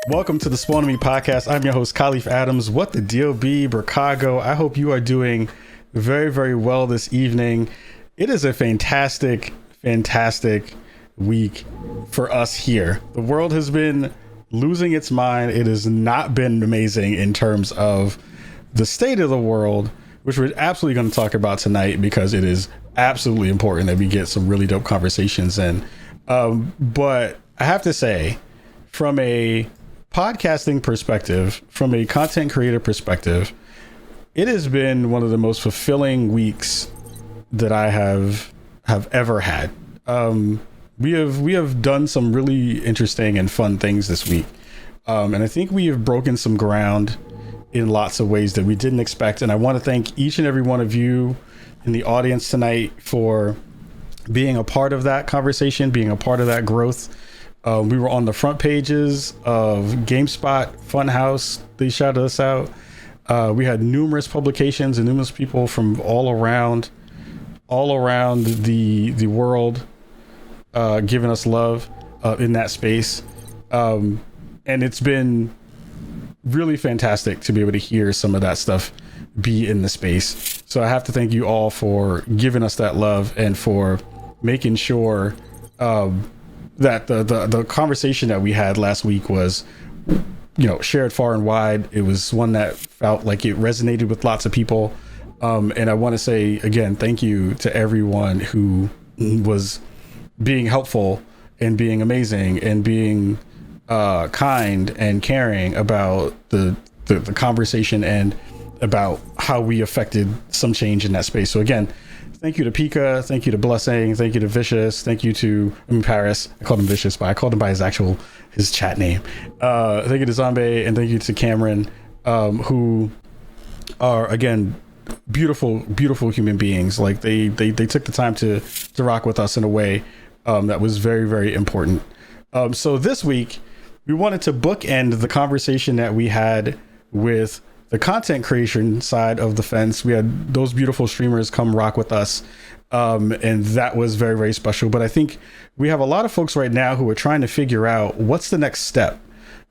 Welcome to the Spawn on Me podcast. I'm your host, Kahlief Adams. What the deal be, Chicago? I hope you are doing very, very well this evening. It is a fantastic week for us here. The world has been losing its mind. It has not been amazing in terms of the state of the world, which we're absolutely going to talk about tonight because it is absolutely important that we get some really dope conversations in. But I have to say, from a podcasting perspective, from a content creator perspective, it has been one of the most fulfilling weeks that I have ever had. We have done some really interesting and fun things this week. And I think we have broken some ground in lots of ways that we didn't expect. And I want to thank each and every one of you in the audience tonight for being a part of that conversation, being a part of that growth. We were on the front pages of GameSpot, Funhouse. They shouted us out. We had numerous publications and numerous people from all around the world giving us love in that space. And it's been really fantastic to be able to hear some of that stuff be in the space. So I have to thank you all for giving us that love and for making sure that the conversation that we had last week was, shared far and wide. It was one that felt like it resonated with lots of people. And I want to say again, thank you to everyone who was being helpful and being amazing and being kind and caring about the conversation and about how we affected some change in that space. So again, thank you to Pika, thank you to Blessing, thank you to Vicious, thank you to Paris. I called him Vicious, but I called him by his chat name. Thank you to Zombie, and thank you to Cameron, who are again beautiful human beings. Like they took the time to rock with us in a way that was very, very important. So this week we wanted to bookend the conversation that we had with the content creation side of the fence. We had those beautiful streamers come rock with us. And that was very, very special. But I think we have a lot of folks right now who are trying to figure out what's the next step,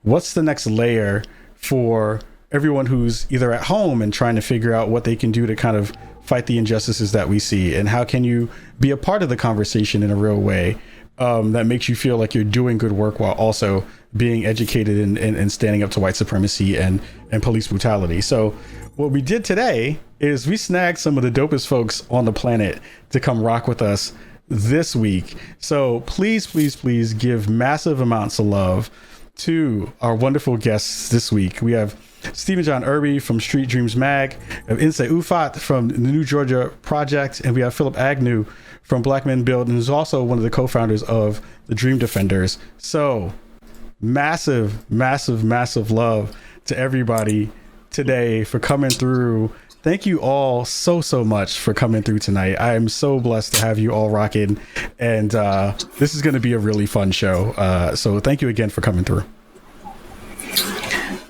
what's the next layer for everyone who's either at home and trying to figure out what they can do to kind of fight the injustices that we see, and how can you be a part of the conversation in a real way that makes you feel like you're doing good work while also being educated and standing up to white supremacy and police brutality. So what we did today is we snagged some of the dopest folks on the planet to come rock with us this week. So please give massive amounts of love to our wonderful guests this week. We have Stephen John Irby from Street Dreams Mag, we have Inse Ufat from the New Georgia Project, and we have Philip Agnew from Black Men Build, and who's also one of the co-founders of the Dream Defenders. So massive love to everybody today for coming through. Thank you all so much for coming through tonight. I am so blessed to have you all rocking, and this is going to be a really fun show. So thank you again for coming through.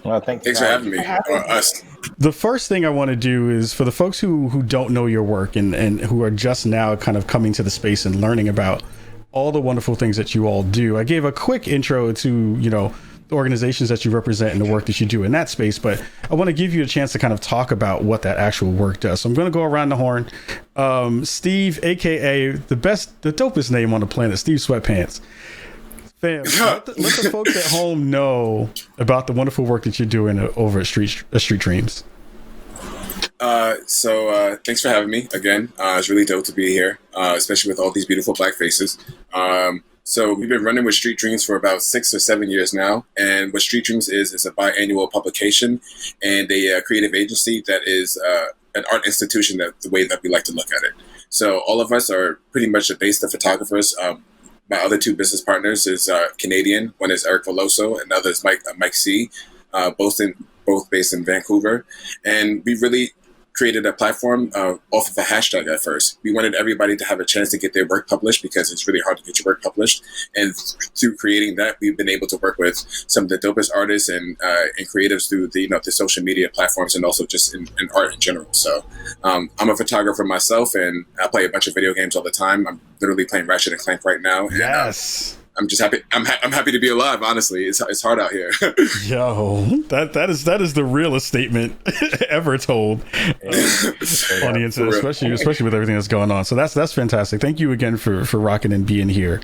Well, thanks for having me, or us. The first thing I want to do is for the folks who don't know your work and who are just now kind of coming to the space and learning about all the wonderful things that you all do. I gave a quick intro to, the organizations that you represent and the work that you do in that space, but I want to give you a chance to kind of talk about what that actual work does. So I'm going to go around the horn. Steve, aka the dopest name on the planet, Steve Sweatpants. Fam, let the folks at home know about the wonderful work that you're doing over at Street Dreams. So thanks for having me again. It's really dope to be here, especially with all these beautiful black faces. So we've been running with Street Dreams for about 6 or 7 years now. And what Street Dreams is a biannual publication and a creative agency that is an art institution, that the way that we like to look at it. So all of us are pretty much based on photographers. My other two business partners is Canadian. One is Eric Veloso, and the other is Mike C. Both based in Vancouver. And we really created a platform off of a hashtag at first. We wanted everybody to have a chance to get their work published because it's really hard to get your work published. And through creating that, we've been able to work with some of the dopest artists and creatives through the social media platforms and also just in art in general. So I'm a photographer myself, and I play a bunch of video games all the time. I'm literally playing Ratchet and Clank right now. Yes. I'm just happy. I'm happy to be alive. Honestly, it's hard out here. Yo, that is the realest statement ever told on the internet, especially with everything that's going on. So that's fantastic. Thank you again for rocking and being here.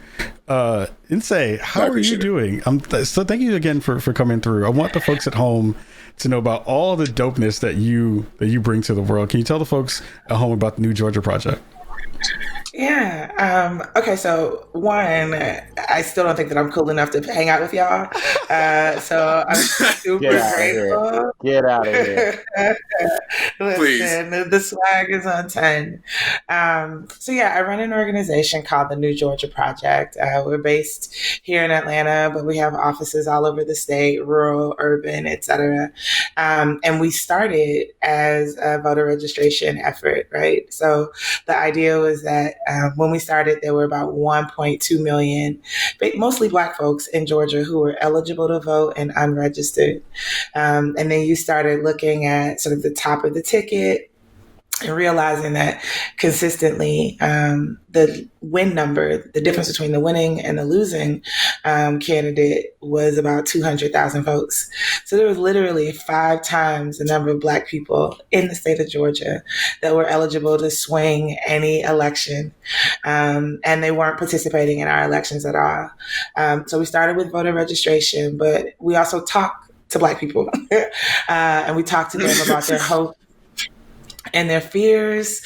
Insay, how are you doing? So thank you again for coming through. I want the folks at home to know about all the dopeness that you bring to the world. Can you tell the folks at home about the New Georgia Project? Yeah. Okay. So one, I still don't think that I'm cool enough to hang out with y'all. So I'm super grateful. Get out of here. Listen, the swag is on 10. So yeah, I run an organization called the New Georgia Project. We're based here in Atlanta, but we have offices all over the state, rural, urban, etc. And we started as a voter registration effort, right? So the idea was that when we started, there were about 1.2 million, mostly Black folks in Georgia who were eligible to vote and unregistered. And then you started looking at sort of the top of the ticket and realizing that consistently the win number, the difference between the winning and the losing candidate was about 200,000 votes. So there was literally 5 times the number of Black people in the state of Georgia that were eligible to swing any election. And they weren't participating in our elections at all. So we started with voter registration, but we also talked to Black people and we talked to them about their hope and their fears,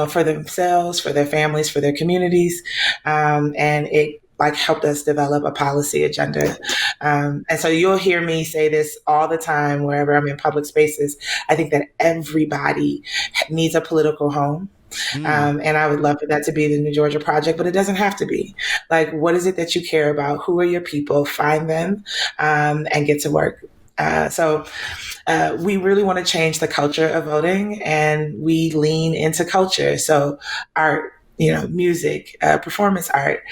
for themselves, for their families, for their communities. And it helped us develop a policy agenda. And so you'll hear me say this all the time, wherever I'm in public spaces. I think that everybody needs a political home. And I would love for that to be the New Georgia Project, but it doesn't have to be. What is it that you care about? Who are your people? Find them and get to work. So we really want to change the culture of voting, and we lean into culture. So art, music, performance art,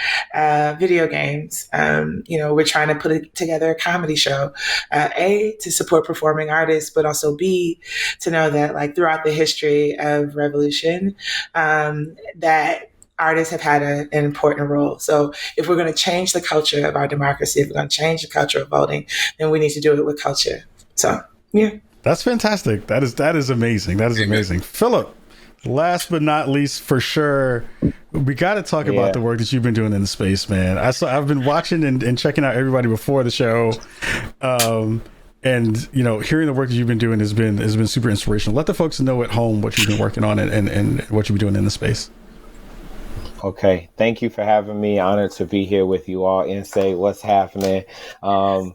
video games. We're trying to put together a comedy show, A, to support performing artists, but also B, to know that throughout the history of revolution, that artists have had an important role. So if we're going to change the culture of our democracy, if we're going to change the culture of voting, then we need to do it with culture. So, yeah. That's fantastic. That is amazing. That is amazing. Philip, last but not least, for sure, we got to talk about the work that you've been doing in the space, man. I've been watching and checking out everybody before the show. And hearing the work that you've been doing has been super inspirational. Let the folks know at home what you've been working on and what you've been doing in the space. Okay, thank you for having me. Honored to be here with you all. Insay, what's happening? So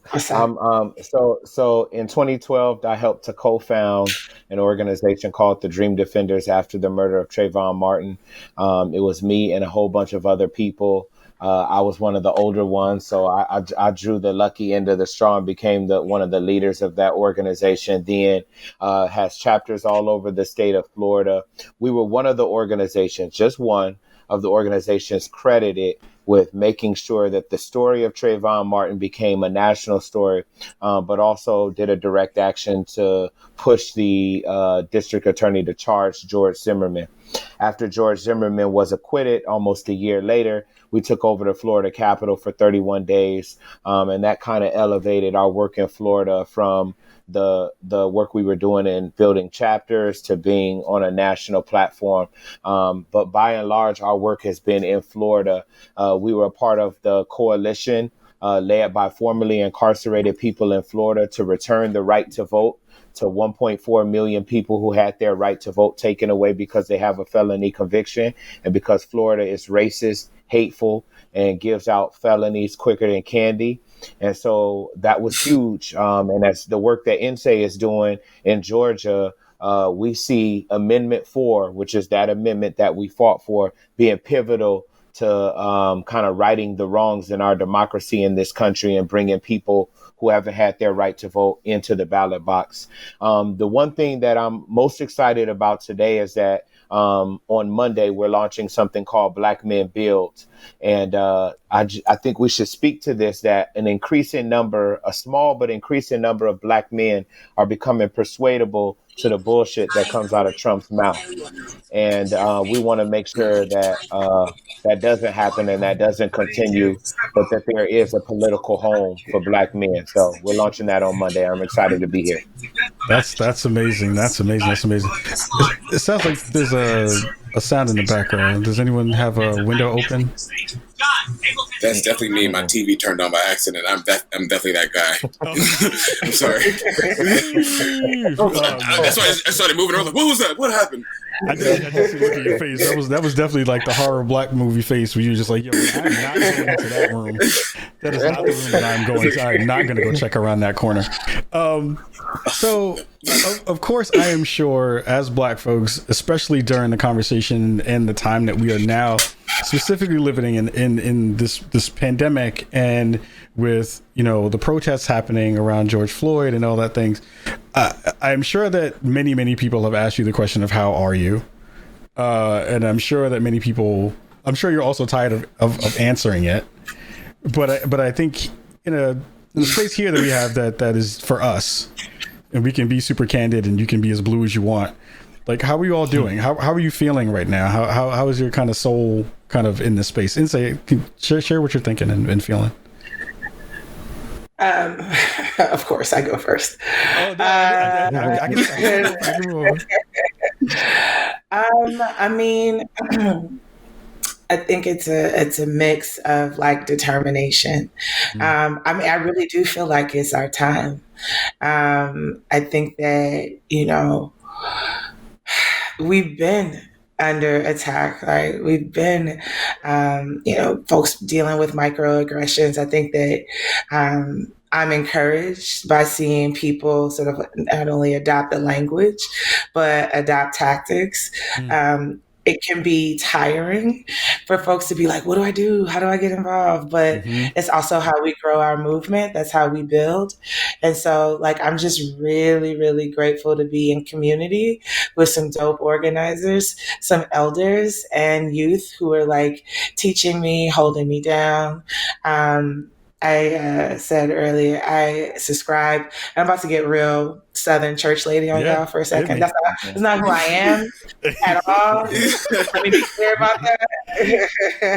in 2012, I helped to co-found an organization called the Dream Defenders after the murder of Trayvon Martin. It was me and a whole bunch of other people. I was one of the older ones, so I drew the lucky end of the straw and became one of the leaders of that organization. Then has chapters all over the state of Florida. We were one of the organizations, just one of the organizations credited with making sure that the story of Trayvon Martin became a national story, but also did a direct action to push the district attorney to charge George Zimmerman. After George Zimmerman was acquitted almost a year later, we took over the Florida Capitol for 31 days. And that kind of elevated our work in Florida from the work we were doing in building chapters to being on a national platform. But by and large, our work has been in Florida. We were a part of the coalition led by formerly incarcerated people in Florida to return the right to vote to 1.4 million people who had their right to vote taken away because they have a felony conviction and because Florida is racist, hateful, and gives out felonies quicker than candy. And so that was huge. And that's the work that Insay is doing in Georgia. We see Amendment 4, which is that amendment that we fought for, being pivotal to kind of righting the wrongs in our democracy in this country and bringing people who haven't had their right to vote into the ballot box. The one thing that I'm most excited about today is that on Monday, we're launching something called Black Men Build. And I think we should speak to this, that a small but increasing number of Black men are becoming persuadable to the bullshit that comes out of Trump's mouth. And we want to make sure that that doesn't happen and that doesn't continue, but that there is a political home for Black men. So we're launching that on Monday. I'm excited to be here. That's amazing. That's amazing. That's amazing. It sounds like there's a sound in the background. Does anyone have a window open? That's definitely me. My TV turned on by accident. I'm definitely that guy. I'm sorry. That's why I started moving. I was like, "What was that? What happened?" I just look at your face. That was definitely like the horror Black movie face where you're just like, "Yo, I'm not going into that room. That is not the room that I'm going to. I'm not going to go check around that corner." So, of course, I am sure as Black folks, especially during the conversation and the time that we are now specifically living in this pandemic, and with, you know, the protests happening around George Floyd and all that things, I'm sure that many people have asked you the question of how are you, and I'm sure that many people, I'm sure you're also tired of answering it, but I think in a space here that we have that is for us, and we can be super candid and you can be as blue as you want. Like, how are you all doing? How are you feeling right now? How is your kind of soul kind of in this space? And share what you're thinking and feeling. Of course, I go first. Oh, no, I can I mean, I think it's a mix of like determination. I mean, I really do feel like it's our time. I think that, you know, we've been under attack, right? We've been, you know, folks dealing with microaggressions. I think that I'm encouraged by seeing people sort of not only adopt the language, but adopt tactics. It can be tiring for folks to be like, what do I do? How do I get involved? But it's also how we grow our movement. That's how we build. And so, like, I'm just really, really grateful to be in community with some dope organizers, some elders and youth who are like teaching me, holding me down. I said earlier, I subscribe. I'm about to get real Southern church lady on y'all for a second. That's not who I am at all. Let me be clear about that.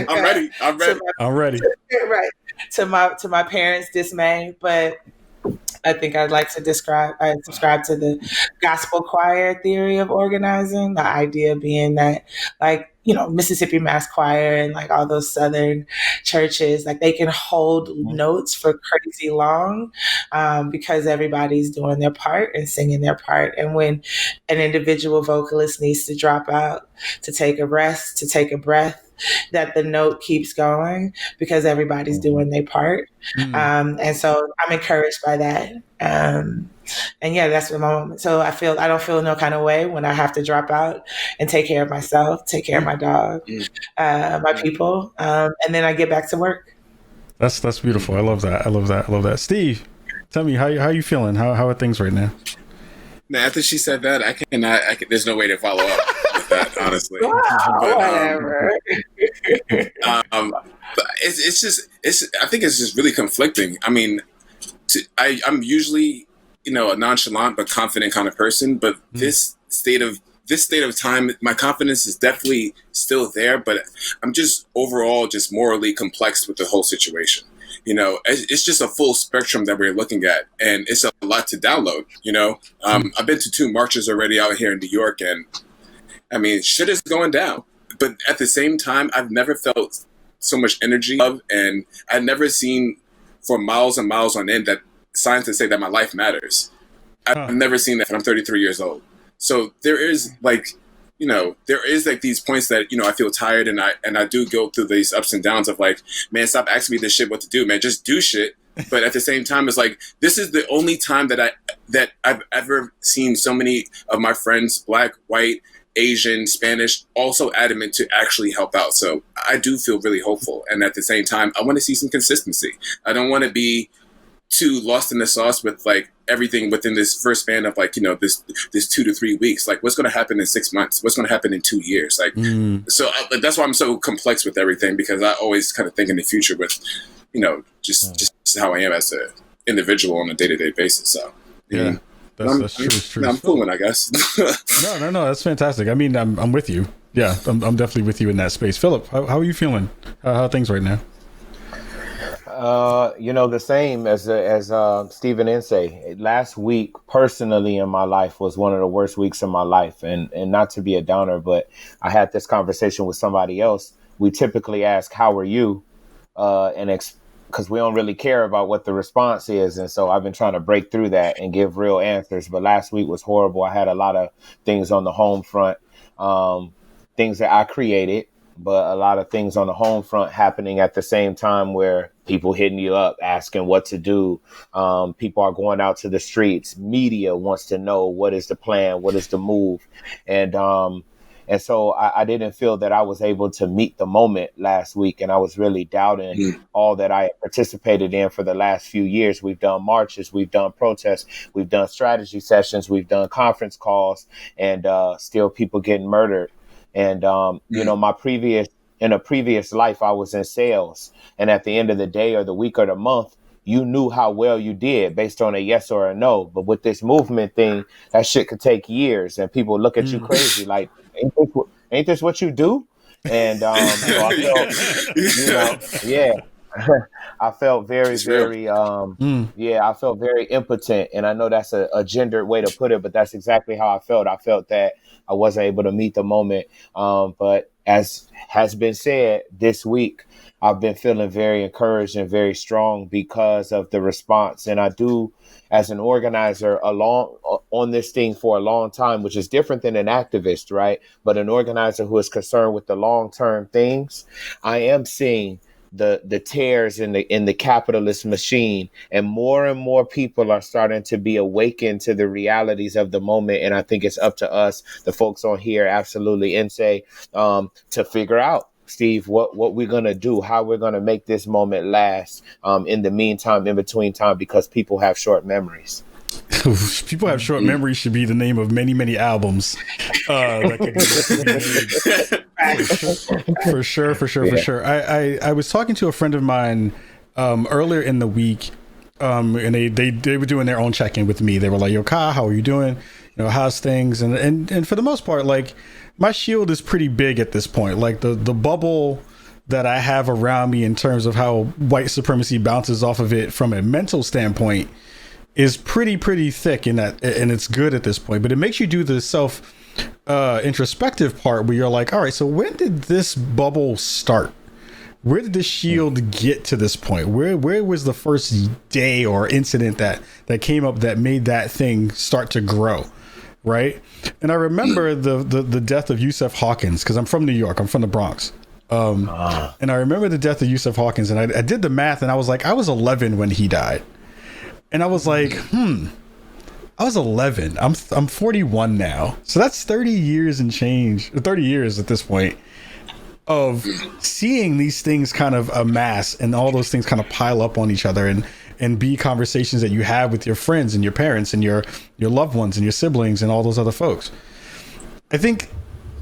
I'm ready. Right. To my parents' dismay, but I think I'd like to I subscribe to the gospel choir theory of organizing. The idea being that, like, you know, Mississippi Mass Choir and like all those Southern churches, like they can hold notes for crazy long because everybody's doing their part and singing their part. And when an individual vocalist needs to drop out, to take a rest, to take a breath, that the note keeps going because everybody's doing their part. And so I'm encouraged by that. And yeah, that's my moment. So I don't feel no kind of way when I have to drop out and take care of myself, take care of my dog, my people. And then I get back to work. That's beautiful. I love that. Steve, tell me how you feeling? How are things right now? Now, after she said that, I can, there's no way to follow up with that, honestly. Whatever. But I think it's just really conflicting. I mean, I'm usually, you know, a nonchalant but confident kind of person, but this state of time, my confidence is definitely still there, but I'm just overall just morally complex with the whole situation. You know, it's just a full spectrum that we're looking at, and it's a lot to download. You know, I've been to 2 marches already out here in New York, and I mean, shit is going down. But at the same time, I've never felt so much energy and I've never seen for miles and miles on end that signs that say that my life matters. I've never seen that. I'm 33 years old, so there is like, you know, there is like these points that, you know, I feel tired and I do go through these ups and downs of like, man, stop asking me this shit what to do, man, just do shit. But at the same time, it's like, this is the only time that I've ever seen so many of my friends, Black, white, Asian, Spanish, also adamant to actually help out. So I do feel really hopeful. And at the same time, I want to see some consistency. I don't want to be too lost in the sauce with like everything within this first span of like, you know, this 2 to 3 weeks. Like, what's going to happen in 6 months? What's going to happen in 2 years? Like, so that's why I'm so complex with everything, because I always kind of think in the future with, you know, just how I am as an individual on a day-to-day basis. So yeah, That's true. It's true. I'm fluent, I guess. No. That's fantastic. I mean, I'm with you. Yeah, I'm definitely with you in that space. Philip, how are you feeling? How are things right now? The same as Stephen Insay. Last week, personally in my life, was one of the worst weeks of my life, and not to be a downer, but I had this conversation with somebody else. We typically ask, "How are you?" Because we don't really care about what the response is, and so I've been trying to break through that and give real answers. But last week was horrible. I had a lot of things on the home front, things that I created, but a lot of things on the home front happening at the same time, where people hitting you up, asking what to do. People are going out to the streets. Media wants to know what is the plan, what is the move. And so I didn't feel that I was able to meet the moment last week. And I was really doubting all that I participated in for the last few years. We've done marches, we've done protests, we've done strategy sessions, we've done conference calls, and still people getting murdered. And, in a previous life, I was in sales. And at the end of the day or the week or the month, you knew how well you did based on a yes or a no. But with this movement thing, that shit could take years, and people look at you crazy like, ain't this what you do? And so I felt, I felt I felt very impotent. And I know that's a gendered way to put it, but that's exactly how I felt. I felt that I wasn't able to meet the moment. But as has been said this week, I've been feeling very encouraged and very strong because of the response. And I do, as an organizer, on this thing for a long time, which is different than an activist, right? But an organizer who is concerned with the long-term things, I am seeing the tears in the capitalist machine, and more people are starting to be awakened to the realities of the moment. And I think it's up to us, the folks on here, absolutely, and say, to figure out, Steve, what we're going to do, how we're going to make this moment last in the meantime, in between time, because people have short memories. People have short memories should be the name of many albums. For sure. I was talking to a friend of mine earlier in the week, and they were doing their own check-in with me. They were like, "Yo, Ka, how are you doing? How's things?" And for the most part, like, my shield is pretty big at this point. Like the bubble that I have around me in terms of how white supremacy bounces off of it from a mental standpoint is pretty thick in that, and it's good at this point. But it makes you do the self introspective part where you're like, all right, so when did this bubble start? Where did the shield get to this point? Where was the first day or incident that came up that made that thing start to grow? Right. And I remember the death of Yusuf Hawkins, because I'm from New York. I'm from the Bronx. And I remember the death of Yusuf Hawkins, and I did the math, and I was like, I was 11 when he died. And I was like, I was 11. I'm 41 now. So that's 30 years and change, 30 years at this point, of seeing these things kind of amass, and all those things kind of pile up on each other, and be conversations that you have with your friends and your parents and your loved ones and your siblings and all those other folks. I think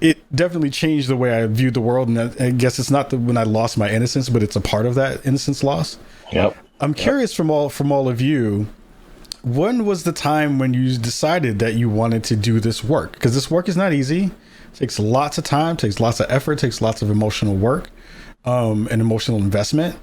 it definitely changed the way I viewed the world. And I guess it's not when I lost my innocence, but it's a part of that innocence loss. Yep. I'm curious from all of you, when was the time when you decided that you wanted to do this work? Because this work is not easy. It takes lots of time, takes lots of effort, takes lots of emotional work, and emotional investment.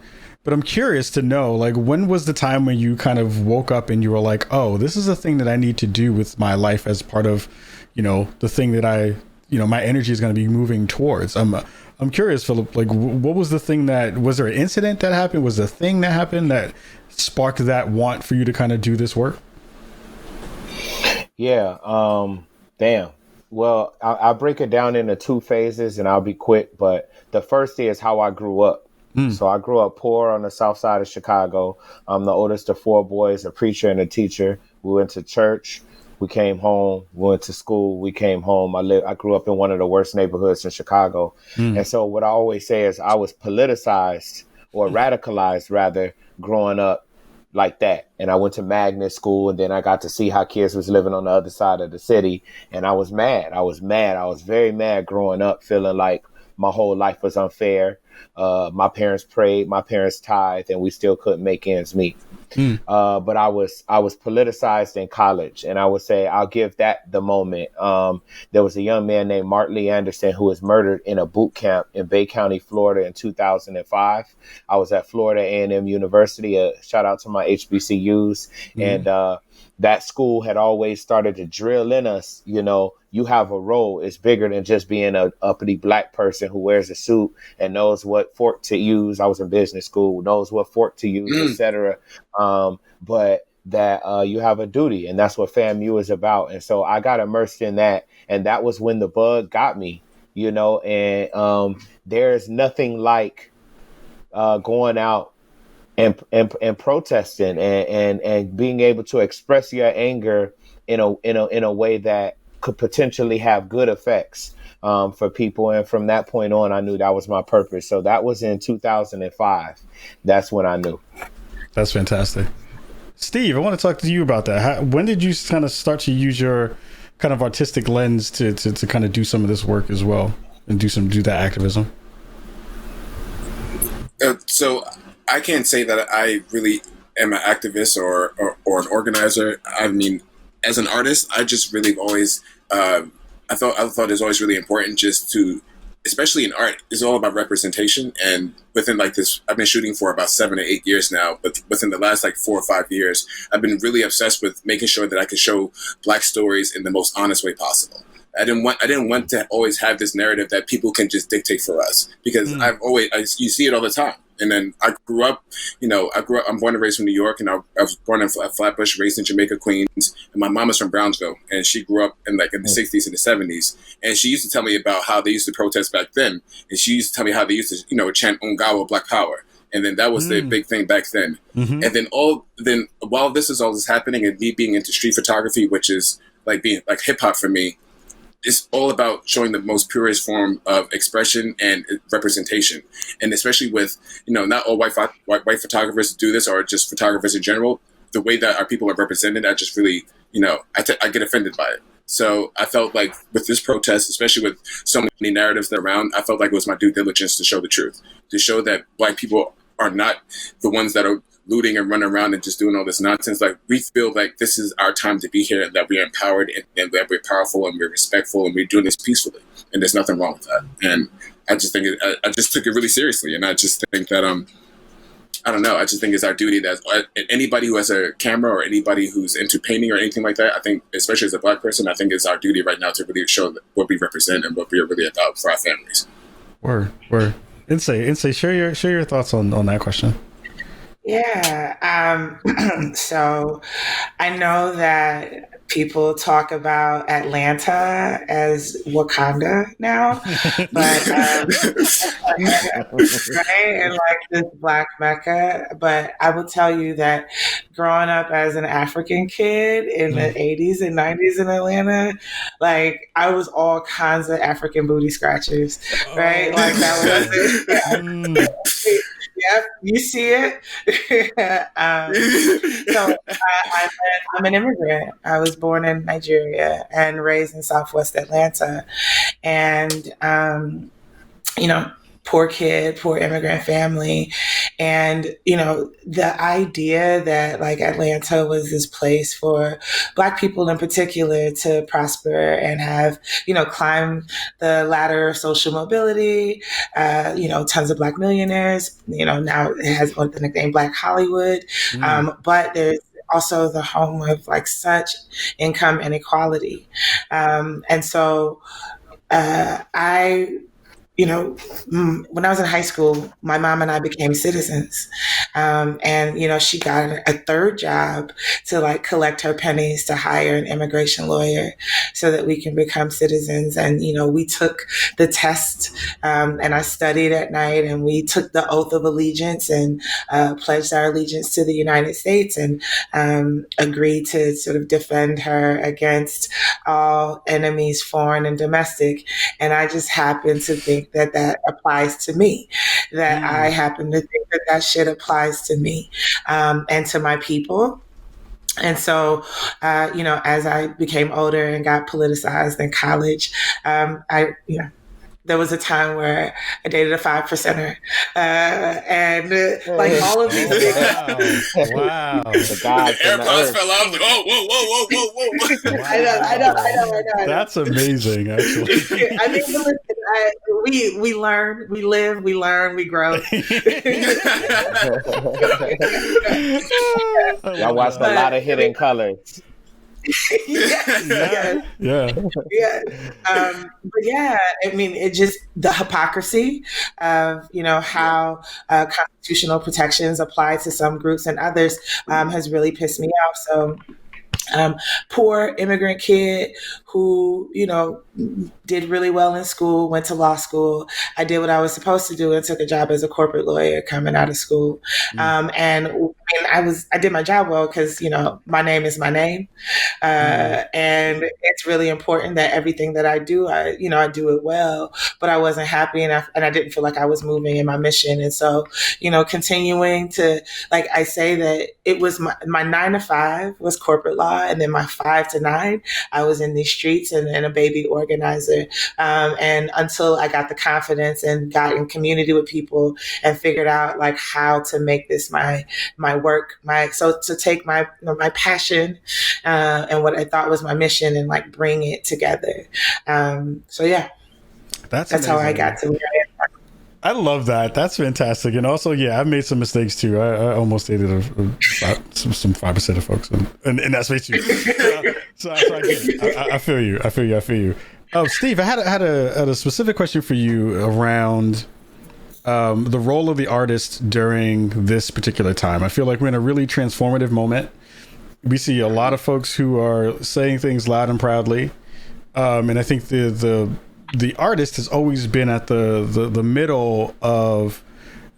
But I'm curious to know, like, when was the time when you kind of woke up and you were like, oh, this is a thing that I need to do with my life as part of, the thing that my energy is going to be moving towards. I'm curious, Philip, like, what was the thing was there an incident that happened? Was there a thing that happened that sparked that want for you to kind of do this work? Yeah. Damn. Well, I'll break it down into two phases, and I'll be quick. But the first is how I grew up. So I grew up poor on the south side of Chicago. I'm the oldest of four boys, a preacher and a teacher. We went to church. We came home, went to school, we came home. I grew up in one of the worst neighborhoods in Chicago. And so what I always say is I was politicized, or radicalized rather, growing up like that. And I went to magnet school, and then I got to see how kids was living on the other side of the city. And I was mad. I was very mad growing up, feeling like my whole life was unfair. My parents prayed, my parents tithed, and we still couldn't make ends meet. But I was politicized in college, and I would say I'll give that the moment. There was a young man named Martin Lee Anderson who was murdered in a boot camp in Bay County, Florida in 2005. I was at Florida A&M University. Shout out to my HBCUs. And that school had always started to drill in us, you have a role. It's bigger than just being a uppity Black person who wears a suit and knows what fork to use. I was in business school, knows what fork to use, etc. But that you have a duty, and that's what FAMU is about. And so I got immersed in that, and that was when the bug got me, and there's nothing like going out and protesting and being able to express your anger in a way that could potentially have good effects for people. And from that point on, I knew that was my purpose. So that was in 2005. That's when I knew. That's fantastic. Steve, I want to talk to you about that. When did you kind of start to use your kind of artistic lens to kind of do some of this work as well and do that activism? So I can't say that I really am an activist or an organizer. I mean, as an artist, I just really always, I thought it's always really important just to, especially in art, it's all about representation. And within this, I've been shooting for about 7 or 8 years now, but within the last 4 or 5 years, I've been really obsessed with making sure that I could show Black stories in the most honest way possible. I didn't want to always have this narrative that people can just dictate for us, because you see it all the time. And then I grew up, I'm born and raised from New York, and I was born in Flatbush, raised in Jamaica, Queens. And my mom is from Brownsville, and she grew up in the 60s and the 70s. And she used to tell me about how they used to protest back then. And she used to tell me how they used to, chant Ungawa, Black Power. And then that was the big thing back then. And then while this is all happening, and me being into street photography, which is being hip hop for me, it's all about showing the most purest form of expression and representation. And especially with, not all white photographers do this, or just photographers in general, the way that our people are represented, I just really, I get offended by it. So I felt like with this protest, especially with so many narratives that are around, I felt like it was my due diligence to show the truth, to show that Black people are not the ones that are looting and running around and just doing all this nonsense. We feel like this is our time to be here, and that we are empowered, and that we're powerful, and we're respectful, and we're doing this peacefully. And there's nothing wrong with that. And I just think I just took it really seriously. And I just think that, I don't know, I just think it's our duty that anybody who has a camera, or anybody who's into painting or anything like that, I think, especially as a Black person, I think it's our duty right now to really show what we represent and what we are really about for our families. Word. Insay, share your thoughts on that question. Yeah. So I know that people talk about Atlanta as Wakanda now, but right, and this Black Mecca. But I will tell you that growing up as an African kid in the 80s and 90s in Atlanta, I was all kinds of African booty scratchers, right? That was it. Yep, you see it. So I'm an immigrant. I was born in Nigeria and raised in Southwest Atlanta. And, poor kid, poor immigrant family. And, the idea that Atlanta was this place for Black people in particular to prosper and have, climb the ladder of social mobility, tons of Black millionaires, now it has the nickname Black Hollywood. But there's also the home of such income inequality. And so when I was in high school, my mom and I became citizens. And she got a third job to collect her pennies to hire an immigration lawyer so that we can become citizens. And, we took the test and I studied at night, and we took the oath of allegiance and pledged our allegiance to the United States, and agreed to sort of defend her against all enemies, foreign and domestic. And I just happened to think that applies to me, that I happen to think that shit applies to me and to my people. And so, as I became older and got politicized in college, I there was a time where I dated a 5%er, and like all of these things. Wow. The AirPods fell out. Like, oh, whoa. Wow. I know. That's amazing, actually. I mean, listen, we learn, we live, we learn, we grow. Y'all watched a lot of Hidden Colors. Yeah. But yeah, I mean, it just the hypocrisy of how constitutional protections apply to some groups and others has really pissed me off. So. Poor immigrant kid who, did really well in school, went to law school. I did what I was supposed to do and took a job as a corporate lawyer coming out of school. And I did my job well because, my name is my name. And it's really important that everything that I do, I do it well, but I wasn't happy and I didn't feel like I was moving in my mission. And so, continuing to, like I say that it was my 9 to 5 was corporate law. And then my 5 to 9, I was in these streets and a baby organizer. And until I got the confidence and got in community with people and figured out like how to make this my work, so to take my passion and what I thought was my mission and like bring it together. So yeah, that's how I got to where I am. I love that. That's fantastic. And also, yeah, I've made some mistakes too. I almost dated some 5% of folks in that space too. So I get it. I feel you. Oh, Steve, I had a specific question for you around the role of the artist during this particular time. I feel like we're in a really transformative moment. We see a lot of folks who are saying things loud and proudly. And I think the artist has always been at the middle of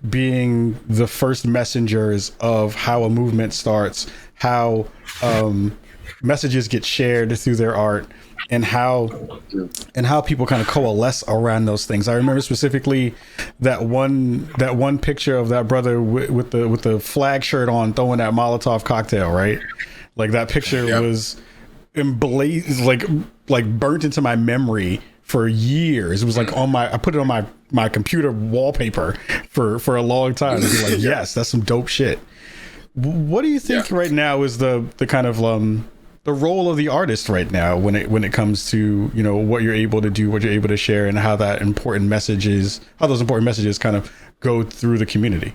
being the first messengers of how a movement starts, how messages get shared through their art, and how people kind of coalesce around those things. I remember specifically that one picture of that brother with the flag shirt on, throwing that Molotov cocktail, right? Like that picture was emblazed, like burnt into my memory for years. It was like I put it on my computer wallpaper for a long time. It was like, yes, that's some dope shit. What do you think right now is the kind of the role of the artist right now when it comes to what you're able to do, what you're able to share, and how those important messages kind of go through the community?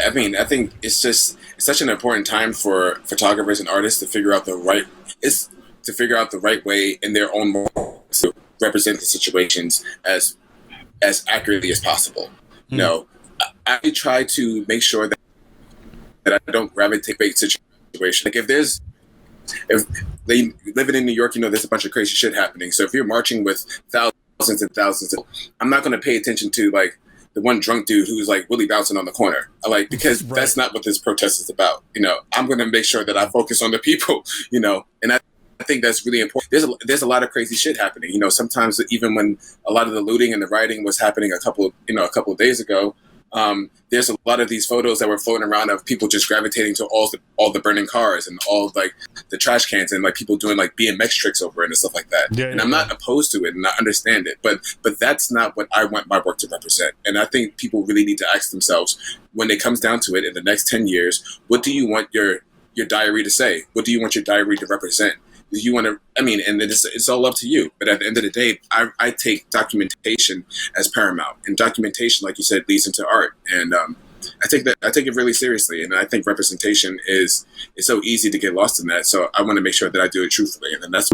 I mean, I think it's such an important time for photographers and artists to figure out the right way in their own moments to represent the situations as accurately as possible. I try to make sure that I don't gravitate situations. Like if they living in New York, there's a bunch of crazy shit happening. So if you're marching with thousands and thousands, I'm not going to pay attention to like the one drunk dude who's like really bouncing on the corner, because that's not what this protest is about. I'm going to make sure that I focus on the people, and I think that's really important. There's a lot of crazy shit happening. Sometimes even when a lot of the looting and the rioting was happening a couple of days ago, there's a lot of these photos that were floating around of people just gravitating to all the burning cars and all like the trash cans and like people doing like BMX tricks over it and stuff like that. And I'm not opposed to it and I understand it, but that's not what I want my work to represent. And I think people really need to ask themselves, when it comes down to it, in the next 10 years, what do you want your diary to say? What do you want your diary to represent? Do you want to, and it's all up to you. But at the end of the day, I take documentation as paramount, and documentation, like you said, leads into art. And I take it really seriously. And I think representation is so easy to get lost in that. So I want to make sure that I do it truthfully. And then that's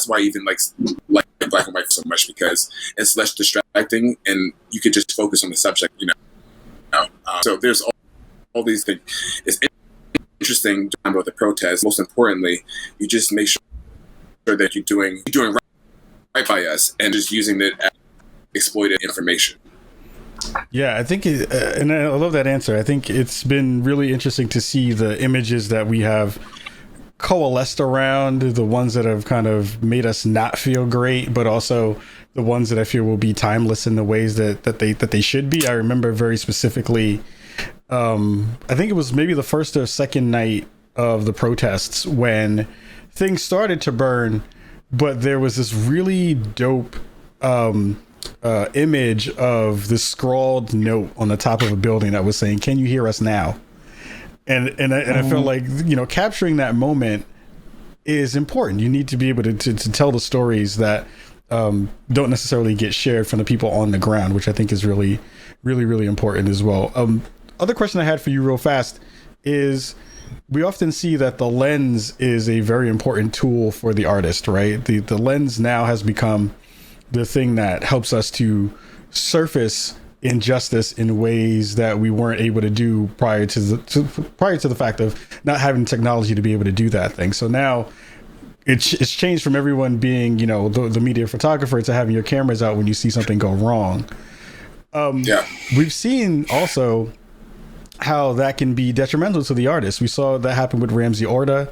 why I even like black and white so much, because it's less distracting and you could just focus on the subject, So there's all these things. It's interesting about the protest. Most importantly, you just make sure that you're doing right by us and just using it as exploited information. Yeah, I think, and I love that answer. I think it's been really interesting to see the images that we have coalesced around, the ones that have kind of made us not feel great, but also the ones that I feel will be timeless in the ways that they should be. I remember very specifically, I think it was maybe the first or second night of the protests when things started to burn, but there was this really dope image of this scrawled note on the top of a building that was saying, "Can you hear us now?" And I felt like, capturing that moment is important. You need to be able to tell the stories that don't necessarily get shared from the people on the ground, which I think is really, really, really important as well. Other question I had for you real fast is, we often see that the lens is a very important tool for the artist, right? The lens now has become the thing that helps us to surface injustice in ways that we weren't able to do prior to the fact of not having technology to be able to do that thing. So now it's changed from everyone being, the media photographer to having your cameras out when you see something go wrong. We've seen also how that can be detrimental to the artist. We saw that happen with Ramsey Orta,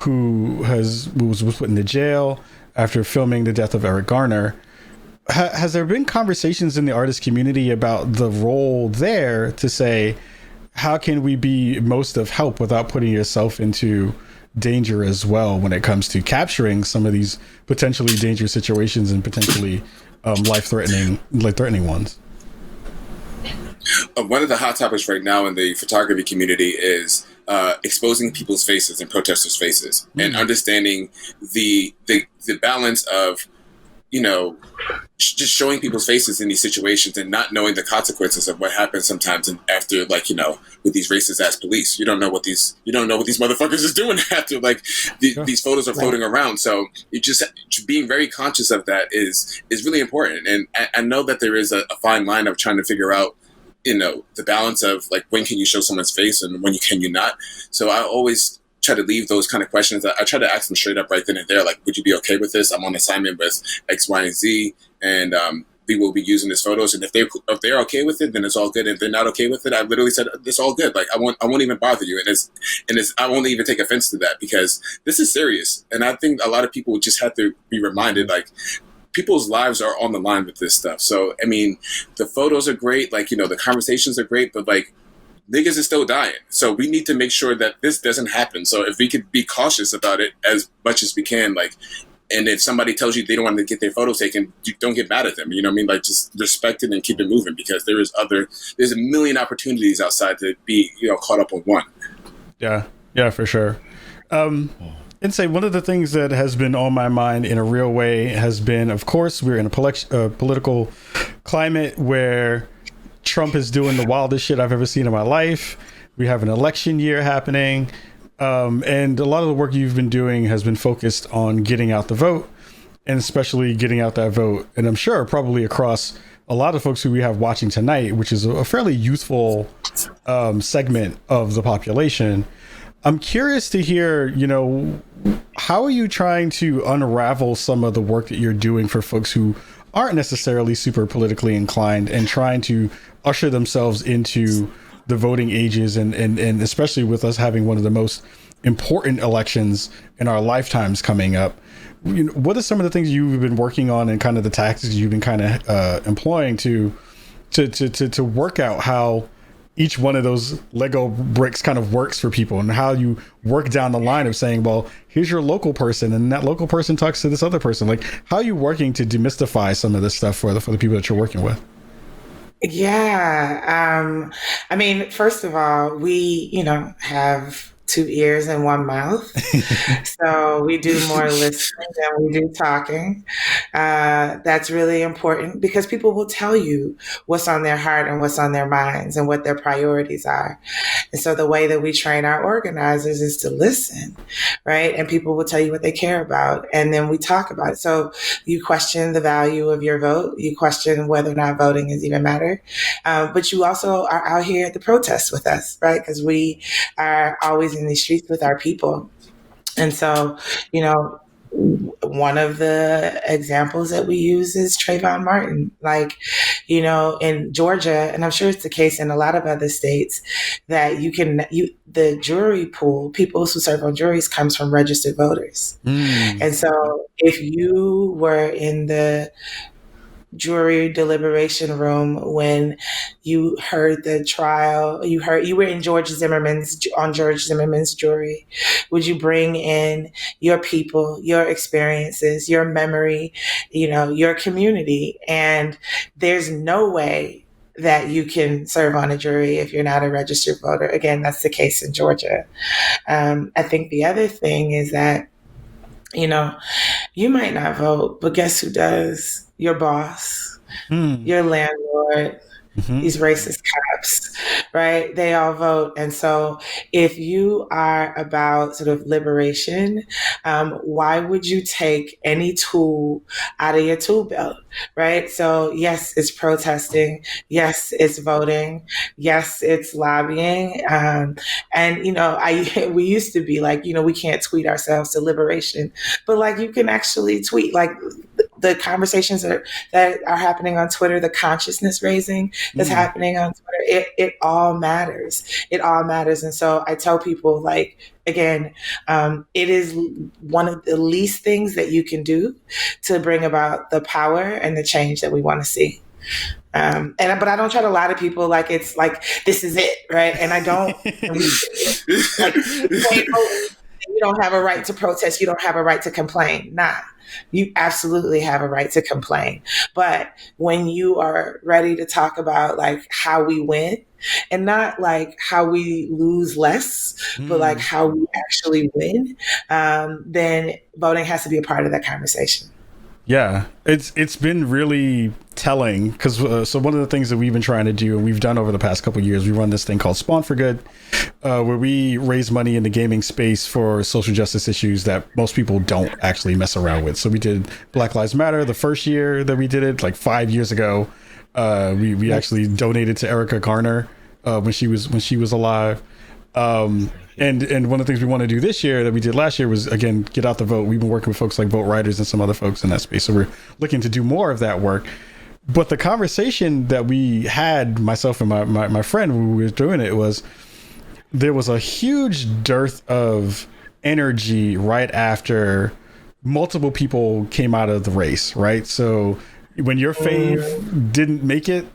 who was put into jail after filming the death of Eric Garner. Has there been conversations in the artist community about the role there to say, how can we be most of help without putting yourself into danger as well when it comes to capturing some of these potentially dangerous situations and potentially life-threatening ones? One of the hot topics right now in the photography community is exposing people's faces and protesters' faces, and understanding the balance of, just showing people's faces in these situations and not knowing the consequences of what happens sometimes. And after, with these racist ass police, you don't know what these motherfuckers is doing after these photos are floating around. So you just being very conscious of that is really important. And I know that there is a fine line of trying to figure out, the balance of when can you show someone's face and when can you not. So I always try to leave those kind of questions. I try to ask them straight up right then and there, would you be okay with this? I'm on assignment with X, Y, and Z, and we will be using these photos. And if they're okay with it, then it's all good. And if they're not okay with it, I literally said, it's all good. I won't even bother you. And I won't even take offense to that, because this is serious. And I think a lot of people just have to be reminded, people's lives are on the line with this stuff. So, the photos are great. The conversations are great, but niggas is still dying. So we need to make sure that this doesn't happen. So if we could be cautious about it as much as we can, and if somebody tells you they don't want to get their photos taken, you don't get mad at them. Just respect it and keep it moving, because there's a million opportunities outside to be, caught up on one. Yeah, for sure. And say one of the things that has been on my mind in a real way has been, of course, we're in a political climate where Trump is doing the wildest shit I've ever seen in my life. We have an election year happening. And a lot of the work you've been doing has been focused on getting out the vote, and especially getting out that vote. And I'm sure probably across a lot of folks who we have watching tonight, which is a fairly youthful segment of the population. I'm curious to hear, how are you trying to unravel some of the work that you're doing for folks who aren't necessarily super politically inclined and trying to usher themselves into the voting ages, and especially with us having one of the most important elections in our lifetimes coming up. What are some of the things you've been working on and kind of the tactics you've been kind of employing to work out how each one of those Lego bricks kind of works for people, and how you work down the line of saying, well, here's your local person, and that local person talks to this other person. How are you working to demystify some of this stuff for the people that you're working with? Yeah. First of all, we, have 2 ears and 1 mouth. So we do more listening than we do talking. That's really important, because people will tell you what's on their heart and what's on their minds and what their priorities are. And so the way that we train our organizers is to listen, right? And people will tell you what they care about, and then we talk about it. So you question the value of your vote. You question whether or not voting is even matter. But you also are out here at the protests with us, right? Because we are always in the streets with our people. And so, one of the examples that we use is Trayvon Martin. In Georgia, and I'm sure it's the case in a lot of other states, that the jury pool, people who serve on juries, comes from registered voters. And so if you were in the jury deliberation room when you heard the trial? You were in George Zimmerman's jury. Would you bring in your people, your experiences, your memory, your community? And there's no way that you can serve on a jury if you're not a registered voter. Again, that's the case in Georgia. I think the other thing is that, you might not vote, but guess who does? Your boss, your landlord, these racist cops, right? They all vote. And so if you are about sort of liberation, why would you take any tool out of your tool belt, right? So yes, it's protesting. Yes, it's voting. Yes, it's lobbying. And, we used to be like, we can't tweet ourselves to liberation, but like you can actually tweet like the conversations that are happening on Twitter, the consciousness raising that's happening on Twitter, it all matters. It all matters. And so I tell people, like, again, it is one of the least things that you can do to bring about the power and the change that we want to see. But I don't try to lie to people like it's like, this is it, right? And I don't, you don't have a right to protest. You don't have a right to complain. Nah. You absolutely have a right to complain. But when you are ready to talk about like how we win and not like how we lose less, but like how we actually win, then voting has to be a part of that conversation. Yeah, it's been really telling because so one of the things that we've been trying to do and we've done over the past couple of years, we run this thing called Spawn for Good, where we raise money in the gaming space for social justice issues that most people don't actually mess around with. So we did Black Lives Matter the first year that we did it, like 5 years ago. We actually donated to Erica Garner when she was alive. And one of the things we want to do this year that we did last year was, again, get out the vote. We've been working with folks like Vote Riders and some other folks in that space. So we're looking to do more of that work. But the conversation that we had, myself and my friend, when we were doing it, was there was a huge dearth of energy right after multiple people came out of the race, right? So when your fave didn't make it,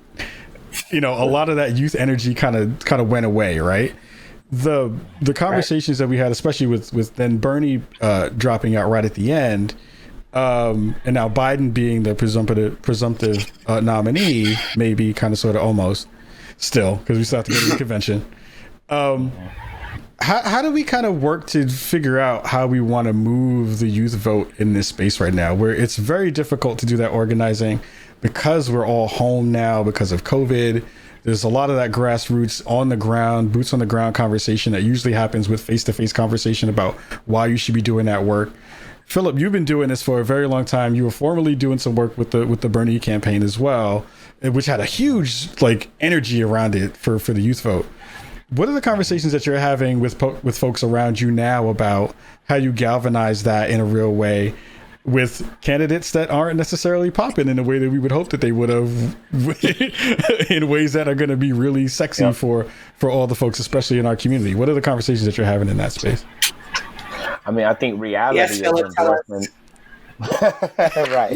a lot of that youth energy kind of went away, right? The conversations that we had, especially with then Bernie dropping out right at the end, and now Biden being the presumptive nominee, maybe kind of sort of almost still, because we still have to go to the convention. How do we kind of work to figure out how we want to move the youth vote in this space right now, where it's very difficult to do that organizing because we're all home now because of COVID? There's a lot of that grassroots on the ground, boots on the ground conversation that usually happens with face-to-face conversation about why you should be doing that work. Philip, you've been doing this for a very long time. You were formerly doing some work with the Bernie campaign as well, which had a huge energy around it for the youth vote. What are the conversations that you're having with folks around you now about how you galvanize that in a real way with candidates that aren't necessarily popping in the way that we would hope that they would have, in ways that are going to be really sexy for all the folks, especially in our community? What are the conversations that you're having in that space? I mean, I think reality is endorsement. Right.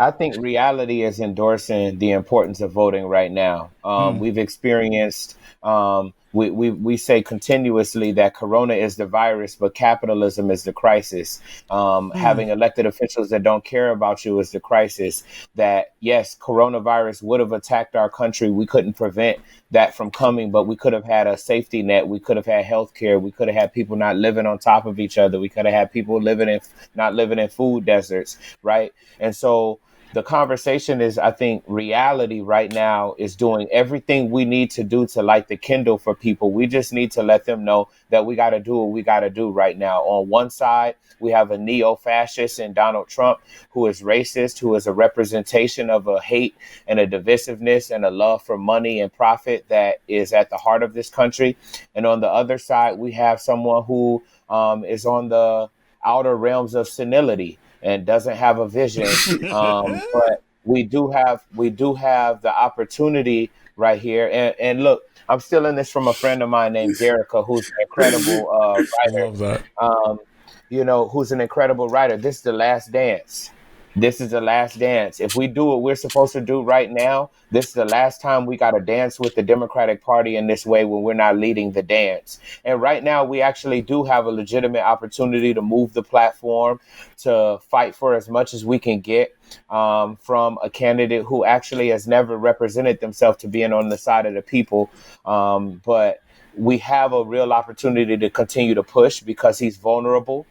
I think reality is endorsing the importance of voting right now. We've experienced. We say continuously that Corona is the virus, but capitalism is the crisis. Having elected officials that don't care about you is the crisis. That, yes, coronavirus would have attacked our country. We couldn't prevent that from coming, but we could have had a safety net. We could have had health care. We could have had people not living on top of each other. We could have had people not living in food deserts, right? And so the conversation is, I think, reality right now is doing everything we need to do to light the kindle for people. We just need to let them know that we got to do what we got to do right now. On one side, we have a neo-fascist in Donald Trump, who is racist, who is a representation of a hate and a divisiveness and a love for money and profit that is at the heart of this country. And on the other side, we have someone who is on the outer realms of senility and doesn't have a vision. But we do have the opportunity right here. And look, I'm stealing this from a friend of mine named Jerica, who's an incredible writer. I love that. Who's an incredible writer. This is The Last Dance. This is the last dance. If we do what we're supposed to do right now, this is the last time we got to dance with the Democratic Party in this way when we're not leading the dance. And right now, we actually do have a legitimate opportunity to move the platform, to fight for as much as we can get from a candidate who actually has never represented themselves to being on the side of the people. But we have a real opportunity to continue to push because he's vulnerable.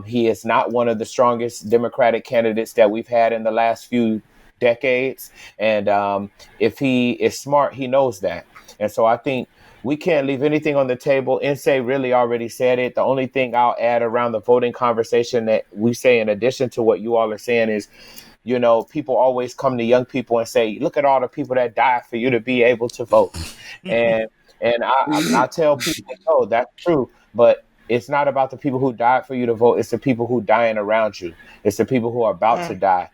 He is not one of the strongest Democratic candidates that we've had in the last few decades. And if he is smart, he knows that. And so I think we can't leave anything on the table. Insay really already said it. The only thing I'll add around the voting conversation that we say in addition to what you all are saying is, you know, people always come to young people and say, look at all the people that died for you to be able to vote. And I tell people, no, that's true. But it's not about the people who died for you to vote. It's the people who dying around you. It's the people who are about to die.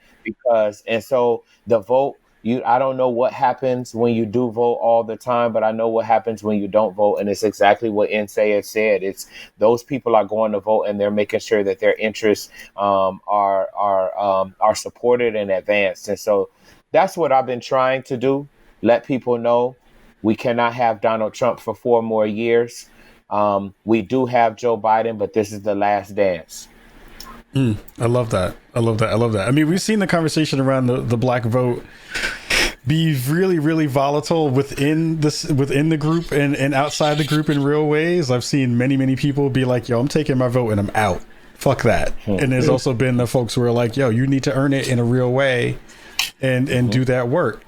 And so the vote, I don't know what happens when you do vote all the time, but I know what happens when you don't vote. And it's exactly what Insay had said. It's those people are going to vote and they're making sure that their interests are supported and advanced. And so that's what I've been trying to do. Let people know we cannot have Donald Trump for 4 more years. We do have Joe Biden, but this is the last dance. I love that. I mean, we've seen the conversation around the black vote be really, really volatile within the group and outside the group in real ways. I've seen many people be like, yo, I'm taking my vote and I'm out. Fuck that. And there's also been the folks who are like, yo, you need to earn it in a real way and do that work.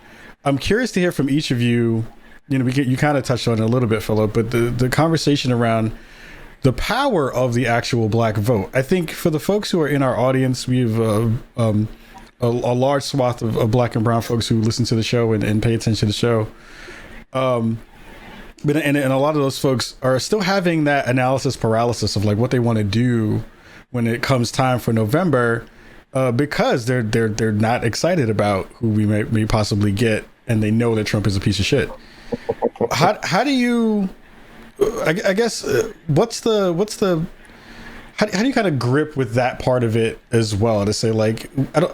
I'm curious to hear from each of you. You know, you kind of touched on it a little bit, Philip, but the conversation around the power of the actual black vote. I think for the folks who are in our audience, we have a large swath of black and brown folks who listen to the show and pay attention to the show. But a lot of those folks are still having that analysis paralysis of like what they want to do when it comes time for November, because they're not excited about who we may possibly get, and they know that Trump is a piece of shit. How do you? I guess what's the how do you kind of grip with that part of it as well, to say like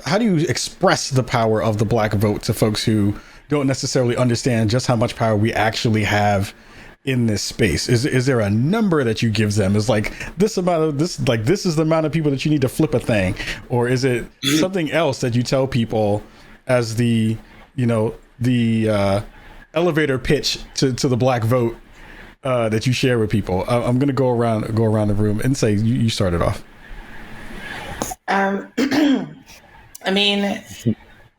how do you express the power of the black vote to folks who don't necessarily understand just how much power we actually have in this space? Is there a number that you give them? Is like this amount of this, like this is the amount of people that you need to flip a thing, or is it something else that you tell people as the elevator pitch to the black vote that you share with people? I'm going to go around the room and say you started off. I mean,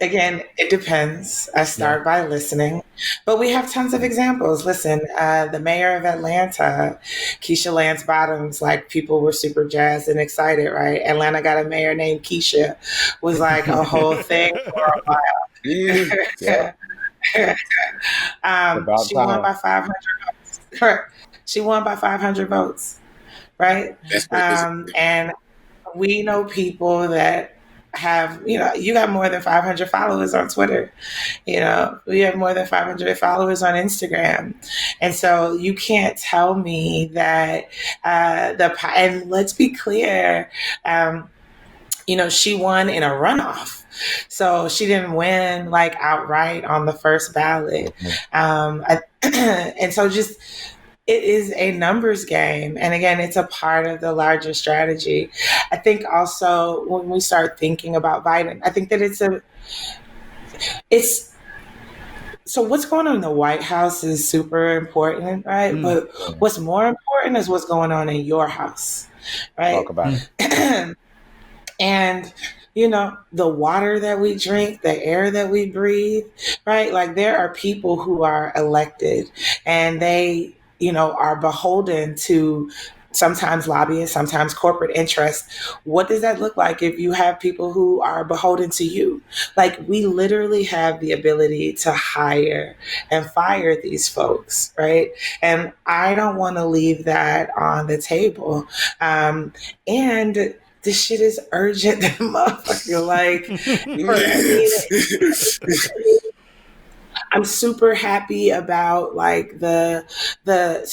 again, it depends. I start by listening, but we have tons of examples. Listen, the mayor of Atlanta, Keisha Lance Bottoms, like people were super jazzed and excited, right? Atlanta got a mayor named Keisha, was like a whole thing for a while. Yeah. She won by 500 votes. She won by 500 votes, right? And we know people that have, you got more than 500 followers on Twitter. We have more than 500 followers on Instagram. And so you can't tell me that and let's be clear, she won in a runoff. So she didn't win like outright on the first ballot. And so just, it is a numbers game. And again, it's a part of the larger strategy. I think also when we start thinking about Biden, I think that so what's going on in the White House is super important, right? But what's more important is what's going on in your house, right? Talk about it. And the water that we drink, the air that we breathe, right? Like there are people who are elected and they, are beholden to sometimes lobbyists, sometimes corporate interests. What does that look like if you have people who are beholden to you? Like we literally have the ability to hire and fire these folks, right? And I don't want to leave that on the table. And this shit is urgent, motherfucker. Like, I'm super happy about like so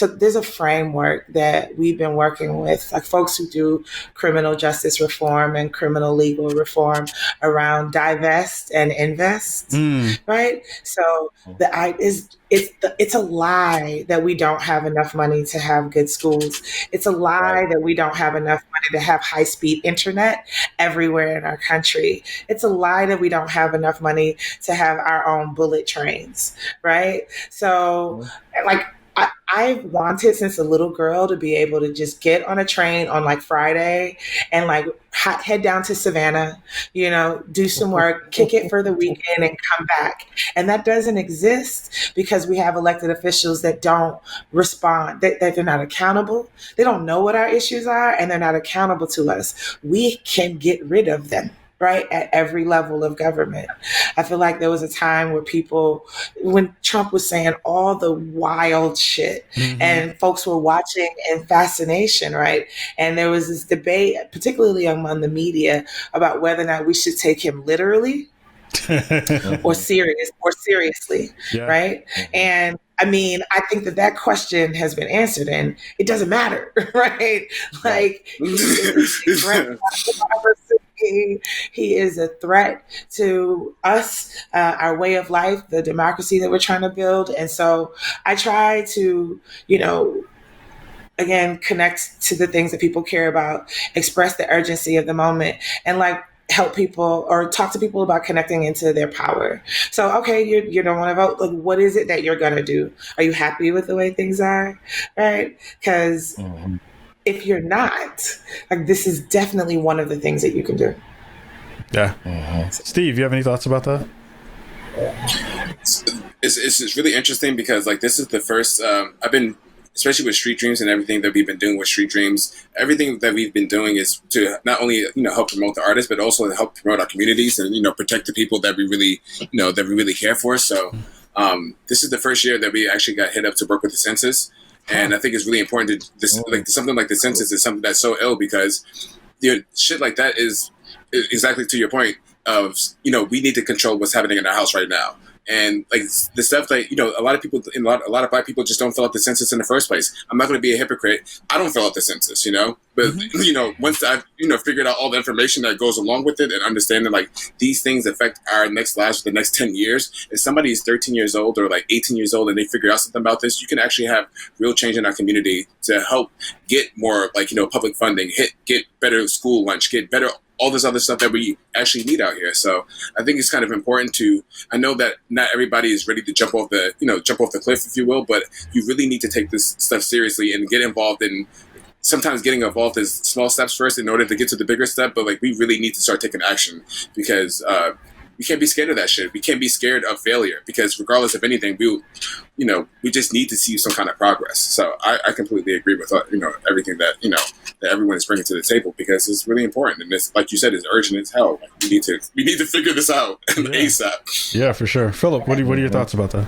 there's a framework that we've been working with, like folks who do criminal justice reform and criminal legal reform around divest and invest, right? So it's a lie that we don't have enough money to have good schools. It's a lie that we don't have enough money to have high-speed internet everywhere in our country. It's a lie that we don't have enough money to have our own bullet trains, right? So, like, I've wanted since a little girl to be able to just get on a train on like Friday and like head down to Savannah, do some work, kick it for the weekend and come back. And that doesn't exist because we have elected officials that don't respond, that they're not accountable. They don't know what our issues are and they're not accountable to us. We can get rid of them. Right, at every level of government. I feel like there was a time where when Trump was saying all the wild shit and folks were watching in fascination, right? And there was this debate, particularly among the media, about whether or not we should take him literally or seriously, right? And I mean, I think that question has been answered and it doesn't matter, right? Like, he is a threat to us, our way of life, the democracy that we're trying to build. And so I try to, again, connect to the things that people care about, express the urgency of the moment, and like help people or talk to people about connecting into their power. So, okay, you don't want to vote. Like, what is it that you're going to do? Are you happy with the way things are? Right? Because if you're not, like, this is definitely one of the things that you can do. Yeah. Steve, you have any thoughts about that? It's really interesting because like this is the first I've been, especially with Street Dreams and everything that we've been doing with Street Dreams, everything that we've been doing is to not only help promote the artists, but also to help promote our communities and protect the people that we really care for. So this is the first year that we actually got hit up to work with the census, and I think it's really important to something like the census is something that's so ill because shit like that is exactly to your point of we need to control what's happening in our house right now. And like the stuff that a lot of people, a lot of Black people just don't fill out the census in the first place. I'm not going to be a hypocrite. I don't fill out the census, but once I've figured out all the information that goes along with it and understanding like these things affect our next lives for the next 10 years. If somebody is 13 years old or like 18 years old and they figure out something about this, you can actually have real change in our community to help get more like public funding, get better school lunch, get better all this other stuff that we actually need out here. So I think it's kind of important I know that not everybody is ready to jump off the cliff, if you will, but you really need to take this stuff seriously and get involved in, sometimes getting involved is small steps first in order to get to the bigger step. But like, we really need to start taking action because we can't be scared of that shit. We can't be scared of failure because regardless of anything, we just need to see some kind of progress. So I completely agree with everything that that everyone is bringing to the table because it's really important and it's like you said, it's urgent as hell. Like, we need to figure this out ASAP. Yeah, for sure. Philip, what are your thoughts about that?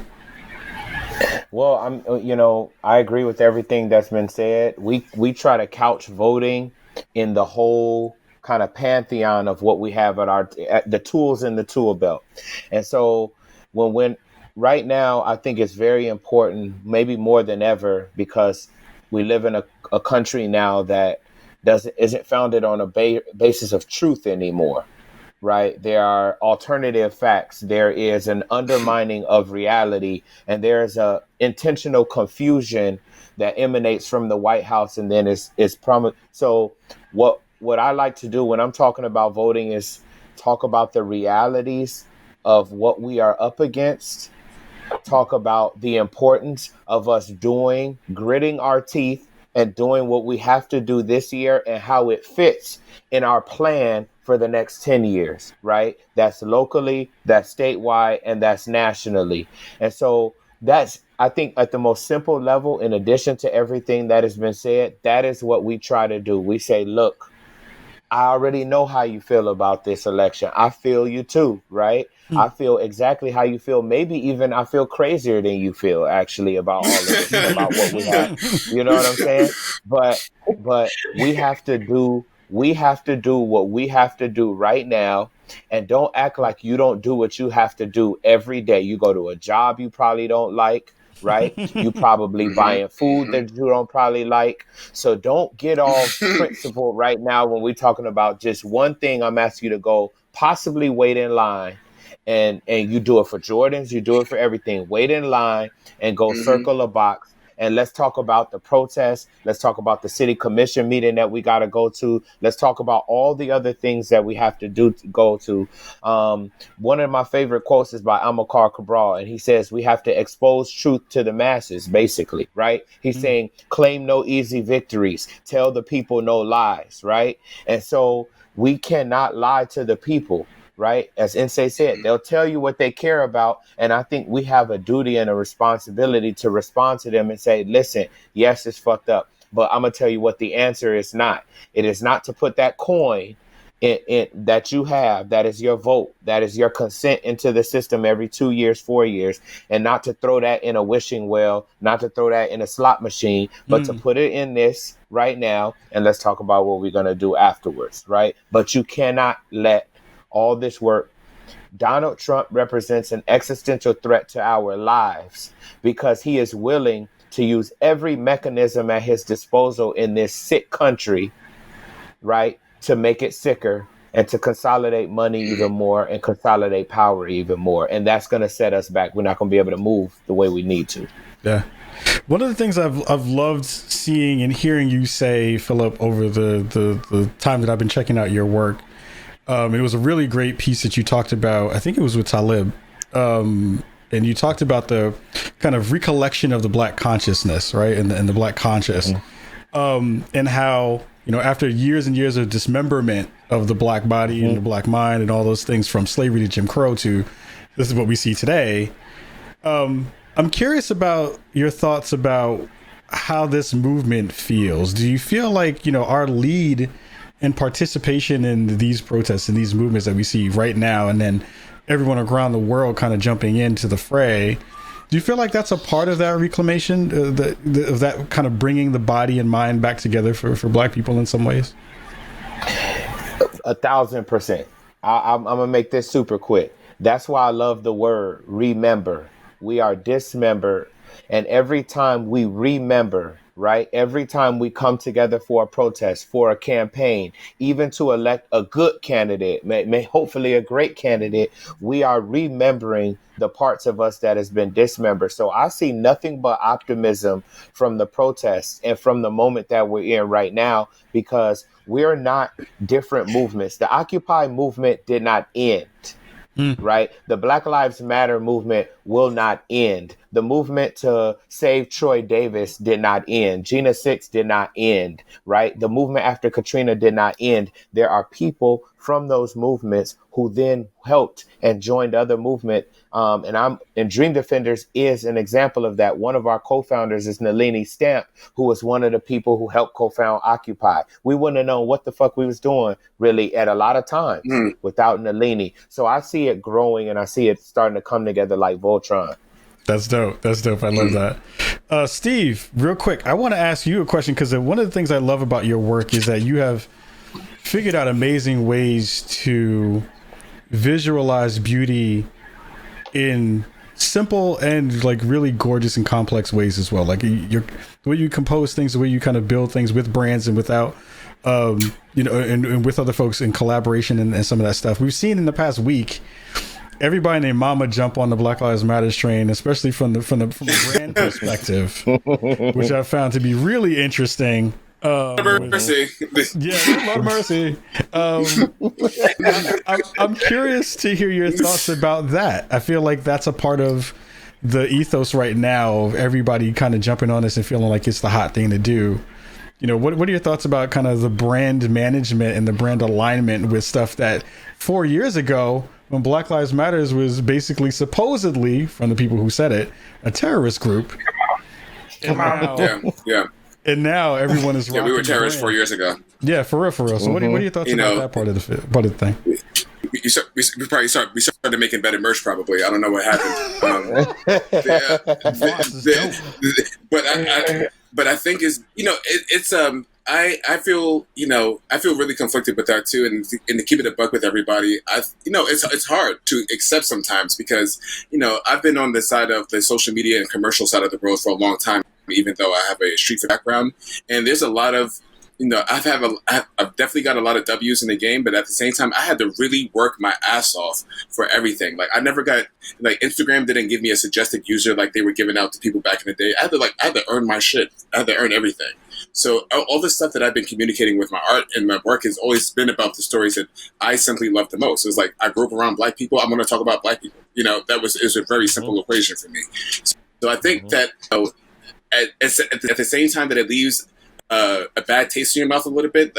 Well, I agree with everything that's been said. We try to couch voting in the whole kind of pantheon of what we have at the tools in the tool belt. And so when right now, I think it's very important, maybe more than ever, because we live in a country now that isn't founded on a basis of truth anymore, right? There are alternative facts. There is an undermining of reality, and there's a intentional confusion that emanates from the White House, and then is promised. So what I like to do when I'm talking about voting is talk about the realities of what we are up against, talk about the importance of us gritting our teeth and doing what we have to do this year and how it fits in our plan for the next 10 years, right? That's locally, that's statewide, and that's nationally. And so that's, I think, at the most simple level, in addition to everything that has been said, that is what we try to do. We say, look, I already know how you feel about this election. I feel you too, right? I feel exactly how you feel. Maybe even I feel crazier than you feel actually about all of this, about what we have. You know what I'm saying? But we have to do what we have to do right now. And don't act like you don't do what you have to do every day. You go to a job you probably don't like, right? You probably buying food that you don't probably like. So don't get all principled right now when we're talking about just one thing. I'm asking you to go possibly wait in line. And you do it for Jordans, you do it for everything. Wait in line and go circle a box. And let's talk about the protest. Let's talk about the city commission meeting that we got to go to. Let's talk about all the other things that we have to do to go to. One of my favorite quotes is by Amilcar Cabral, and he says, we have to expose truth to the masses, basically, right? He's saying, claim no easy victories. Tell the people no lies, right? And so we cannot lie to the people. Right? As Nsé said, they'll tell you what they care about. And I think we have a duty and a responsibility to respond to them and say, listen, yes, it's fucked up, but I'm going to tell you what the answer is not. It is not to put that coin in that you have, that is your vote, that is your consent into the system every 2 years, 4 years, and not to throw that in a wishing well, not to throw that in a slot machine, but to put it in this right now. And let's talk about what we're going to do afterwards. Right. But you cannot let all this work. Donald Trump represents an existential threat to our lives because he is willing to use every mechanism at his disposal in this sick country, right, to make it sicker and to consolidate money even more and consolidate power even more. And that's going to set us back. We're not going to be able to move the way we need to. Yeah. One of the things I've loved seeing and hearing you say, Philip, over the time that I've been checking out your work, it was a really great piece that you talked about. I think it was with Talib. And you talked about the kind of recollection of the Black consciousness, right? And the Black conscious. And how, after years and years of dismemberment of the Black body and the Black mind and all those things from slavery to Jim Crow to this is what we see today. I'm curious about your thoughts about how this movement feels. Do you feel like, our lead and participation in these protests and these movements that we see right now, and then everyone around the world kind of jumping into the fray, do you feel like that's a part of that reclamation, of that kind of bringing the body and mind back together for Black people in some ways? 1,000%. I'm gonna make this super quick. That's why I love the word remember. We are dismembered, and every time we remember, right? Every time we come together for a protest, for a campaign, even to elect a good candidate, may hopefully a great candidate, we are remembering the parts of us that has been dismembered. So I see nothing but optimism from the protests and from the moment that we're in right now, because we're not different movements. The Occupy movement did not end. Right? The Black Lives Matter movement will not end. The movement to save Troy Davis did not end. Gina Six did not end. Right? The movement after Katrina did not end. There are people from those movements who then helped and joined other movement. And Dream Defenders is an example of that. One of our co-founders is Nalini Stamp, who was one of the people who helped co-found Occupy. We wouldn't have known what the fuck we was doing really at a lot of times without Nalini. So I see it growing, and I see it starting to come together like Voltron. That's dope. I love that. Steve, real quick, I want to ask you a question, because one of the things I love about your work is that you have figured out amazing ways to visualize beauty in simple and like really gorgeous and complex ways as well. Like the way you compose things, the way you kind of build things with brands and without, and with other folks in collaboration and some of that stuff. We've seen in the past week, everybody named Mama jump on the Black Lives Matter train, especially from the brand perspective, which I found to be really interesting. Mercy. Yeah, Lord mercy. I'm curious to hear your thoughts about that. I feel like that's a part of the ethos right now of everybody kind of jumping on this and feeling like it's the hot thing to do. What are your thoughts about kind of the brand management and the brand alignment with stuff that 4 years ago, when Black Lives Matters was basically supposedly, from the people who said it, a terrorist group? Come on. Yeah. And now everyone is we were terrorists 4 years ago. Yeah, for real. So what are your thoughts about that part of the thing? We started making better merch. Probably, I don't know what happened. But I think I feel really conflicted with that too, and to keep it a buck with everybody, it's hard to accept sometimes, because I've been on the side of the social media and commercial side of the world for a long time, even though I have a street background, and there's a lot of I've definitely got a lot of W's in the game, but at the same time, I had to really work my ass off for everything. Like I never got Instagram didn't give me a suggested user like they were giving out to people back in the day. I had to earn my shit. I had to earn everything. So all the stuff that I've been communicating with my art and my work has always been about the stories that I simply love the most. It's like I grew up around Black people. I'm going to talk about Black people. Is a very simple equation for me. So I think that at the same time that it leaves a bad taste in your mouth a little bit,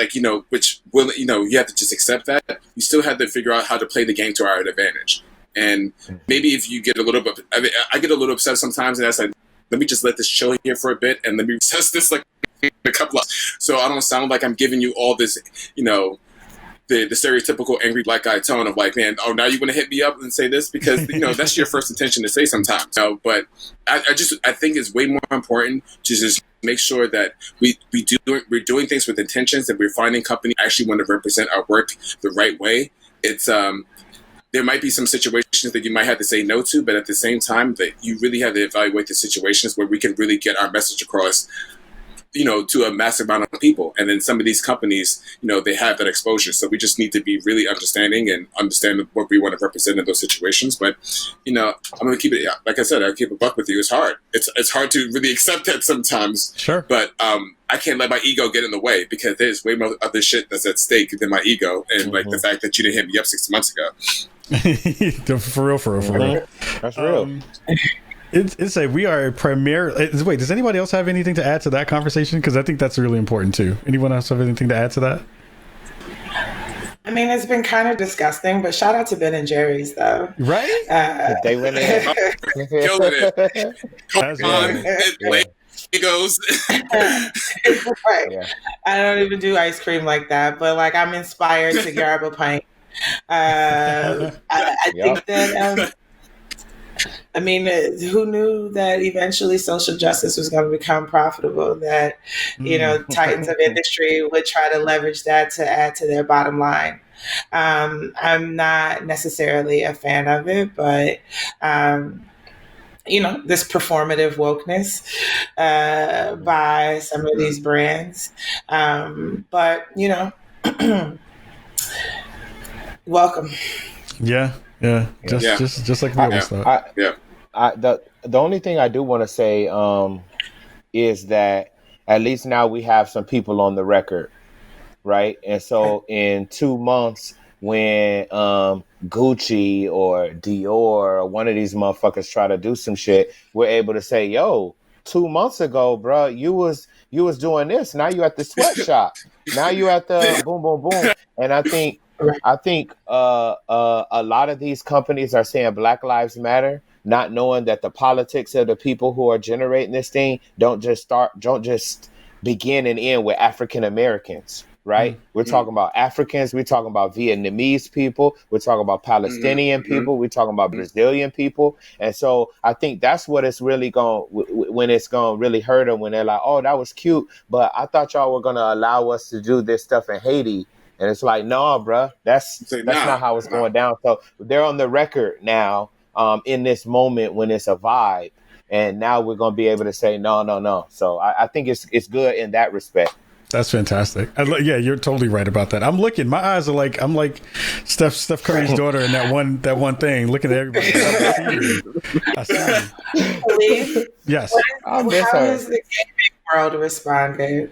which will, you have to just accept that. You still have to figure out how to play the game to our advantage. And maybe if you get a little bit, I get a little upset sometimes, and that's like, let me just let this chill here for a bit, and let me test this a couple of, so I don't sound like I'm giving you all this, the stereotypical angry Black guy tone of like, man, now you want to hit me up and say this because that's your first intention to say sometimes. But I think it's way more important to just make sure that we're doing things with intentions, that we're finding companies actually want to represent our work the right way. It's there might be some situations that you might have to say no to, but at the same time, that you really have to evaluate the situations where we can really get our message across, to a massive amount of people. And then some of these companies, they have that exposure. So we just need to be really understanding and understand what we want to represent in those situations. But, I'm going to keep it, like I said, I'll keep a buck with you. It's hard. It's hard to really accept that sometimes. Sure. But I can't let my ego get in the way because there's way more other shit that's at stake than my ego. And the fact that you didn't hit me up 6 months ago. For real. That's real. We are primarily. Wait, does anybody else have anything to add to that conversation? Because I think that's really important too. Anyone else have anything to add to that? I mean, it's been kind of disgusting, but shout out to Ben and Jerry's though. Right? They went in. Killing it. Come on. It goes. Right. Yeah. I don't even do ice cream like that, but I'm inspired to grab a pint. I think that. I mean, who knew that eventually social justice was going to become profitable? That, titans of industry would try to leverage that to add to their bottom line. I'm not necessarily a fan of it, but, this performative wokeness by some of these brands. But, welcome. Yeah. Just like we always thought. The only thing I do want to say is that at least now we have some people on the record, right? And so in 2 months, when Gucci or Dior or one of these motherfuckers try to do some shit, we're able to say, "Yo, 2 months ago, bro, you was doing this. Now you at the sweatshop. Now you at the boom, boom, boom." And I think a lot of these companies are saying Black Lives Matter, not knowing that the politics of the people who are generating this thing don't just begin and end with African Americans, right? We're talking about Africans, we're talking about Vietnamese people, we're talking about Palestinian people, we're talking about Brazilian people. And so I think that's what it's really when it's going to really hurt them, when they're like, "Oh, that was cute, but I thought y'all were going to allow us to do this stuff in Haiti." And it's like, no, bro, that's not how it's going down. So they're on the record now in this moment when it's a vibe. And now we're going to be able to say, no. So I think it's good in that respect. That's fantastic. Yeah, you're totally right about that. I'm looking. My eyes are like, I'm like Steph Curry's daughter in that one thing, looking at everybody. I see you. Yes. How is the gaming world responding?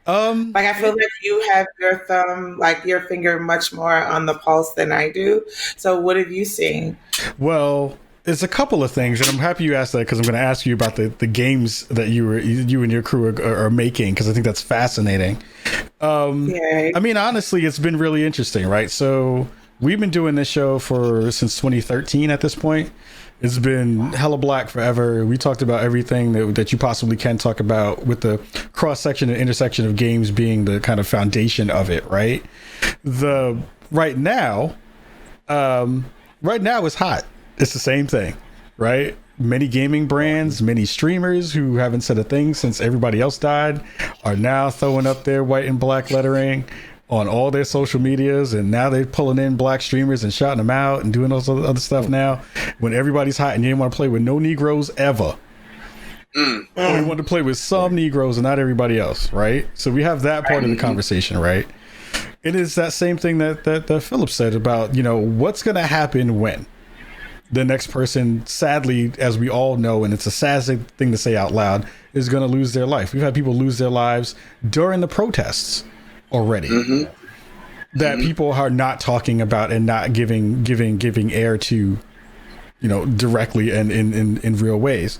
I feel like you have your thumb, your finger much more on the pulse than I do. So what have you seen? Well, it's a couple of things, and I'm happy you asked that because I'm going to ask you about the games that you and your crew are making, because I think that's fascinating. I mean, honestly, it's been really interesting, right? So we've been doing this show since 2013 at this point. It's been hella Black forever. We talked about everything that you possibly can talk about, with the cross-section and intersection of games being the kind of foundation of it, right? Right now is hot. It's the same thing, right? Many gaming brands, many streamers who haven't said a thing since everybody else died are now throwing up their white and black lettering on all their social medias, and now they're pulling in Black streamers and shouting them out and doing all other stuff now when everybody's hot and you didn't want to play with no Negroes ever. But we want to play with some Negroes and not everybody else, right? So we have that part of the conversation, right? It is that same thing that Philip said about, what's going to happen when the next person, sadly, as we all know, and it's a sad thing to say out loud, is going to lose their life. We've had people lose their lives during the protests already. That people are not talking about and not giving air to, directly and in real ways.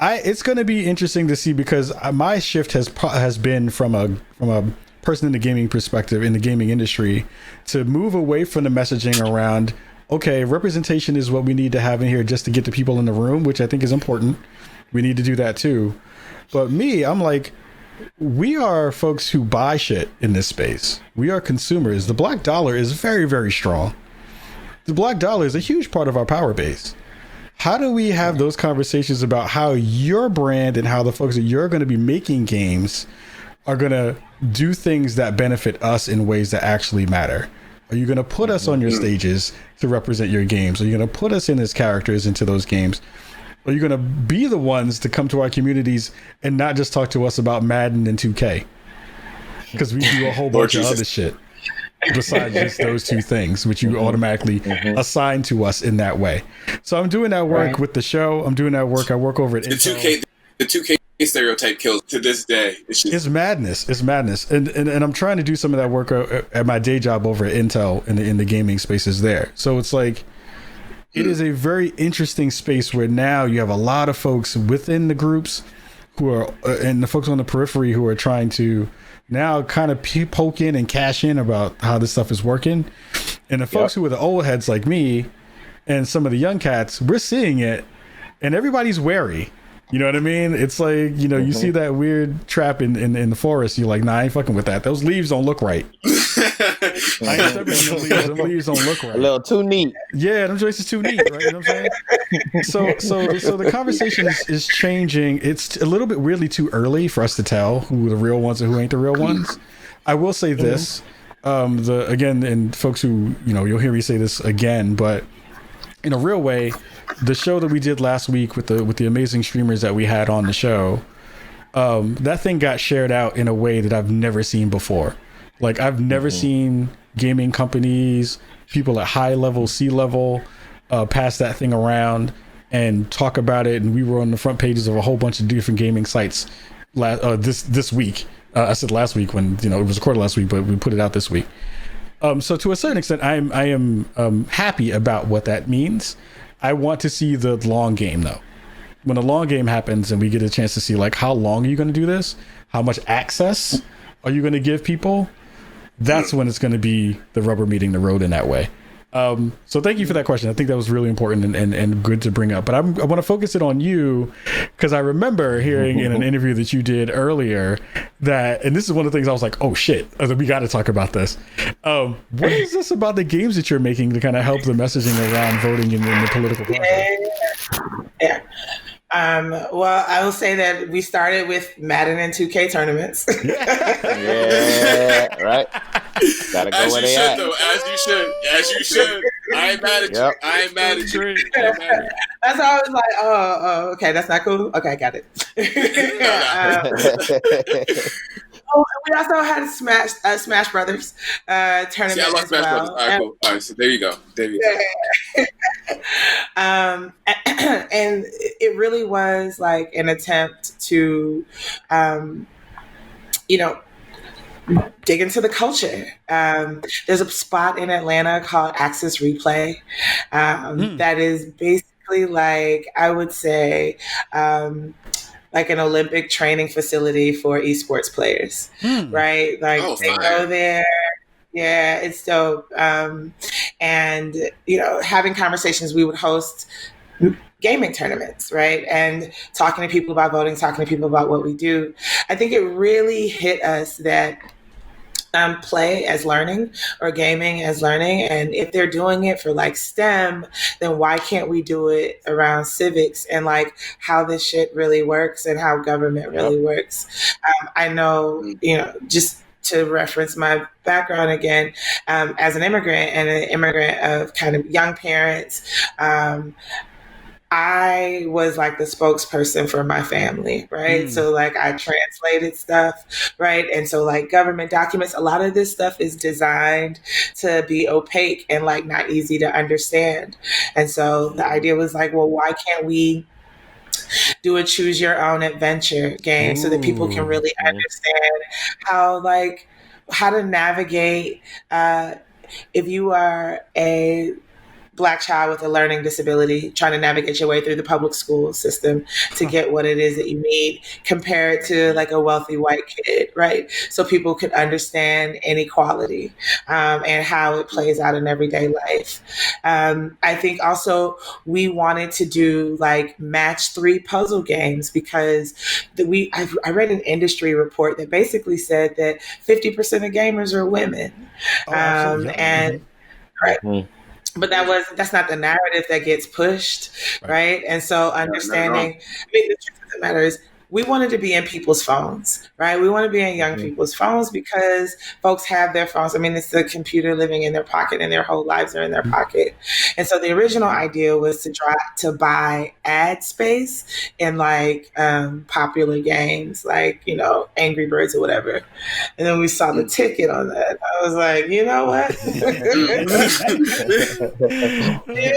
It's going to be interesting to see, because my shift has been from a person in the gaming perspective, in the gaming industry, to move away from the messaging around, okay, representation is what we need to have in here just to get the people in the room, which I think is important. We need to do that too. But I'm like, we are folks who buy shit in this space. We are consumers. The black dollar is very, very strong. The black dollar is a huge part of our power base. How do we have those conversations about how your brand and how the folks that you're going to be making games are going to do things that benefit us in ways that actually matter? Are you going to put us on your stages to represent your games? Are you going to put us in as characters into those games? Are you going to be the ones to come to our communities and not just talk to us about Madden and 2K? Because we do a whole bunch of other shit besides just those two things, which you automatically assign to us in that way. So I'm doing that work with the show. I'm doing that work. I work over at Intel. The 2K stereotype kills to this day. It's madness. It's madness. And I'm trying to do some of that work at my day job over at Intel in the gaming spaces there. So it's like, it is a very interesting space where now you have a lot of folks within the groups who are, and the folks on the periphery who are trying to now kind of poke in and cash in about how this stuff is working. And the folks who are the old heads like me and some of the young cats, we're seeing it and everybody's wary. You know what I mean? It's like, you see that weird trap in the forest. You're like, nah, I ain't fucking with that. Those leaves don't look right. I ain't stepping in them leaves. Them leaves don't look right. A little too neat. Yeah, them joints is too neat, right? You know what I'm saying? So the conversation is changing. It's a little bit weirdly too early for us to tell who are the real ones and who ain't the real ones. I will say this, again, and folks who, you'll hear me say this again, but in a real way, the show that we did last week with the amazing streamers that we had on the show, that thing got shared out in a way that I've never seen before. Like, I've never seen gaming companies, people at high level, C-level, pass that thing around and talk about it. And we were on the front pages of a whole bunch of different gaming sites this week. I said last week when, it was recorded last week, but we put it out this week. So to a certain extent, I am happy about what that means. I want to see the long game, though. When the long game happens and we get a chance to see, like, how long are you going to do this? How much access are you going to give people? That's when it's going to be the rubber meeting the road in that way. So thank you for that question. I think that was really important and good to bring up. But I want to focus it on you, because I remember hearing in an interview that you did earlier that, and this is one of the things I was like, oh shit, we got to talk about this. What is this about the games that you're making to kind of help the messaging around voting in the political process? Yeah. Well, I will say that we started with Madden and 2K tournaments. Yeah, right. Gotta go where they at. Though, as you should. I ain't mad at you. I ain't mad at you. That's why I was like, oh, okay, that's not cool. Okay, I got it. We also had Smash Brothers tournament. See, I love Smash Brothers. All right, cool. All right, so there you go. And it really was like an attempt to, dig into the culture. There's a spot in Atlanta called Access Replay that is basically like, I would say, like an Olympic training facility for esports players, right? Like they go there. Yeah, it's dope. And, having conversations, we would host gaming tournaments, right? And talking to people about voting, talking to people about what we do. I think it really hit us that play as learning or gaming as learning. And if they're doing it for like STEM, then why can't we do it around civics and like how this shit really works and how government really works? I know, just to reference my background again, as an immigrant and an immigrant of kind of young parents, I was like the spokesperson for my family, right? So like I translated stuff, right? And so like government documents, a lot of this stuff is designed to be opaque and like not easy to understand. And so the idea was like, well, why can't we do a choose your own adventure game so that people can really understand how to navigate if you are a Black child with a learning disability trying to navigate your way through the public school system to get what it is that you need compared to like a wealthy white kid, right? So people could understand inequality and how it plays out in everyday life. I think also we wanted to do like match 3 puzzle games because I read an industry report that basically said that 50% of gamers are women. And right. But that's not the narrative that gets pushed, right? And so understanding, I mean, the truth of the matter is we wanted to be in people's phones, right? We want to be in young people's phones because folks have their phones. I mean, it's the computer living in their pocket and their whole lives are in their pocket. And so the original idea was to try to buy ad space in like popular games like, you know, Angry Birds or whatever. And then we saw the ticket on that. I was like, you know what? You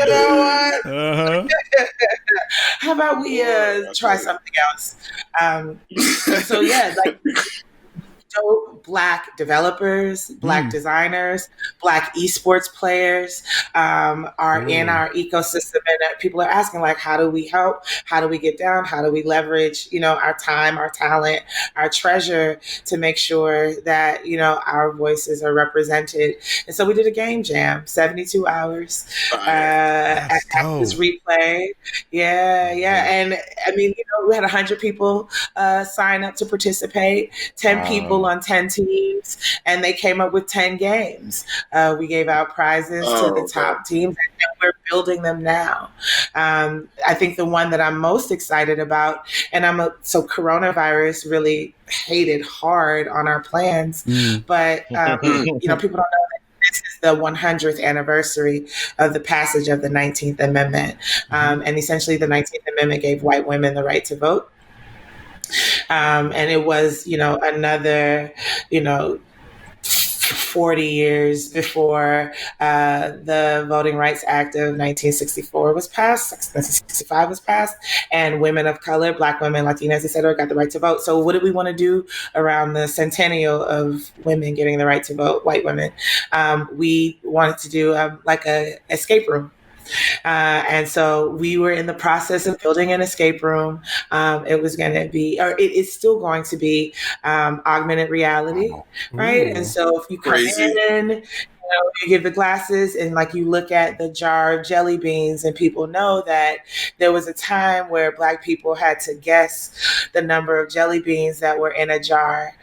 know what? How about we try something else? So yeah, like dope Black developers, Black designers, Black esports players are in our ecosystem, and people are asking like, how do we help? How do we get down? How do we leverage, you know, our time, our talent, our treasure to make sure that, you know, our voices are represented? And so we did a game jam, 72 hours at this replay. Yeah. And I mean, you know, we had 100 people sign up to participate, 10 people on 10 teams, and they came up with 10 games. We gave out prizes to the top teams, and we're building them now. I think the one that I'm most excited about, and so coronavirus really hated hard on our plans, but you know, people don't know that this is the 100th anniversary of the passage of the 19th Amendment. And essentially the 19th Amendment gave white women the right to vote. And it was, you know, another, you know, 40 years before the Voting Rights Act of 1964 was passed, 1965 was passed, and women of color, Black women, Latinas, et cetera, got the right to vote. So what did we want to do around the centennial of women getting the right to vote, white women? We wanted to do like a escape room. And so we were in the process of building an escape room. It was going to be, or it is still going to be augmented reality, right? And so if you come in, you know, you give the glasses and like you look at the jar of jelly beans and people know that there was a time where Black people had to guess the number of jelly beans that were in a jar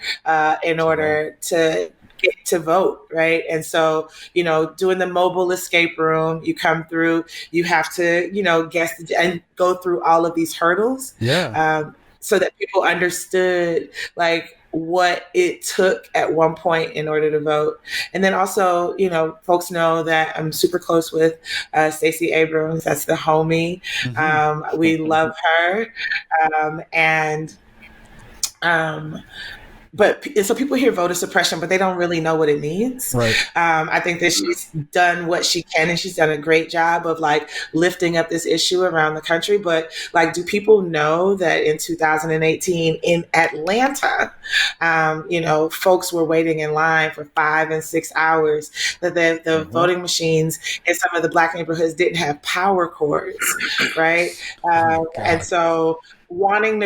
in order to get to vote, right? And so, you know, doing the mobile escape room, you come through, you have to, you know, guess and go through all of these hurdles. So that people understood like what it took at one point in order to vote. And then also, you know, folks know that I'm super close with Stacey Abrams. That's the homie. We love her. But so people hear voter suppression, but they don't really know what it means. Right. I think that she's done what she can, and she's done a great job of like lifting up this issue around the country. But like, do people know that in 2018 in Atlanta, you know, folks were waiting in line for 5 and 6 hours, that the voting machines in some of the Black neighborhoods didn't have power cords, right? And so wanting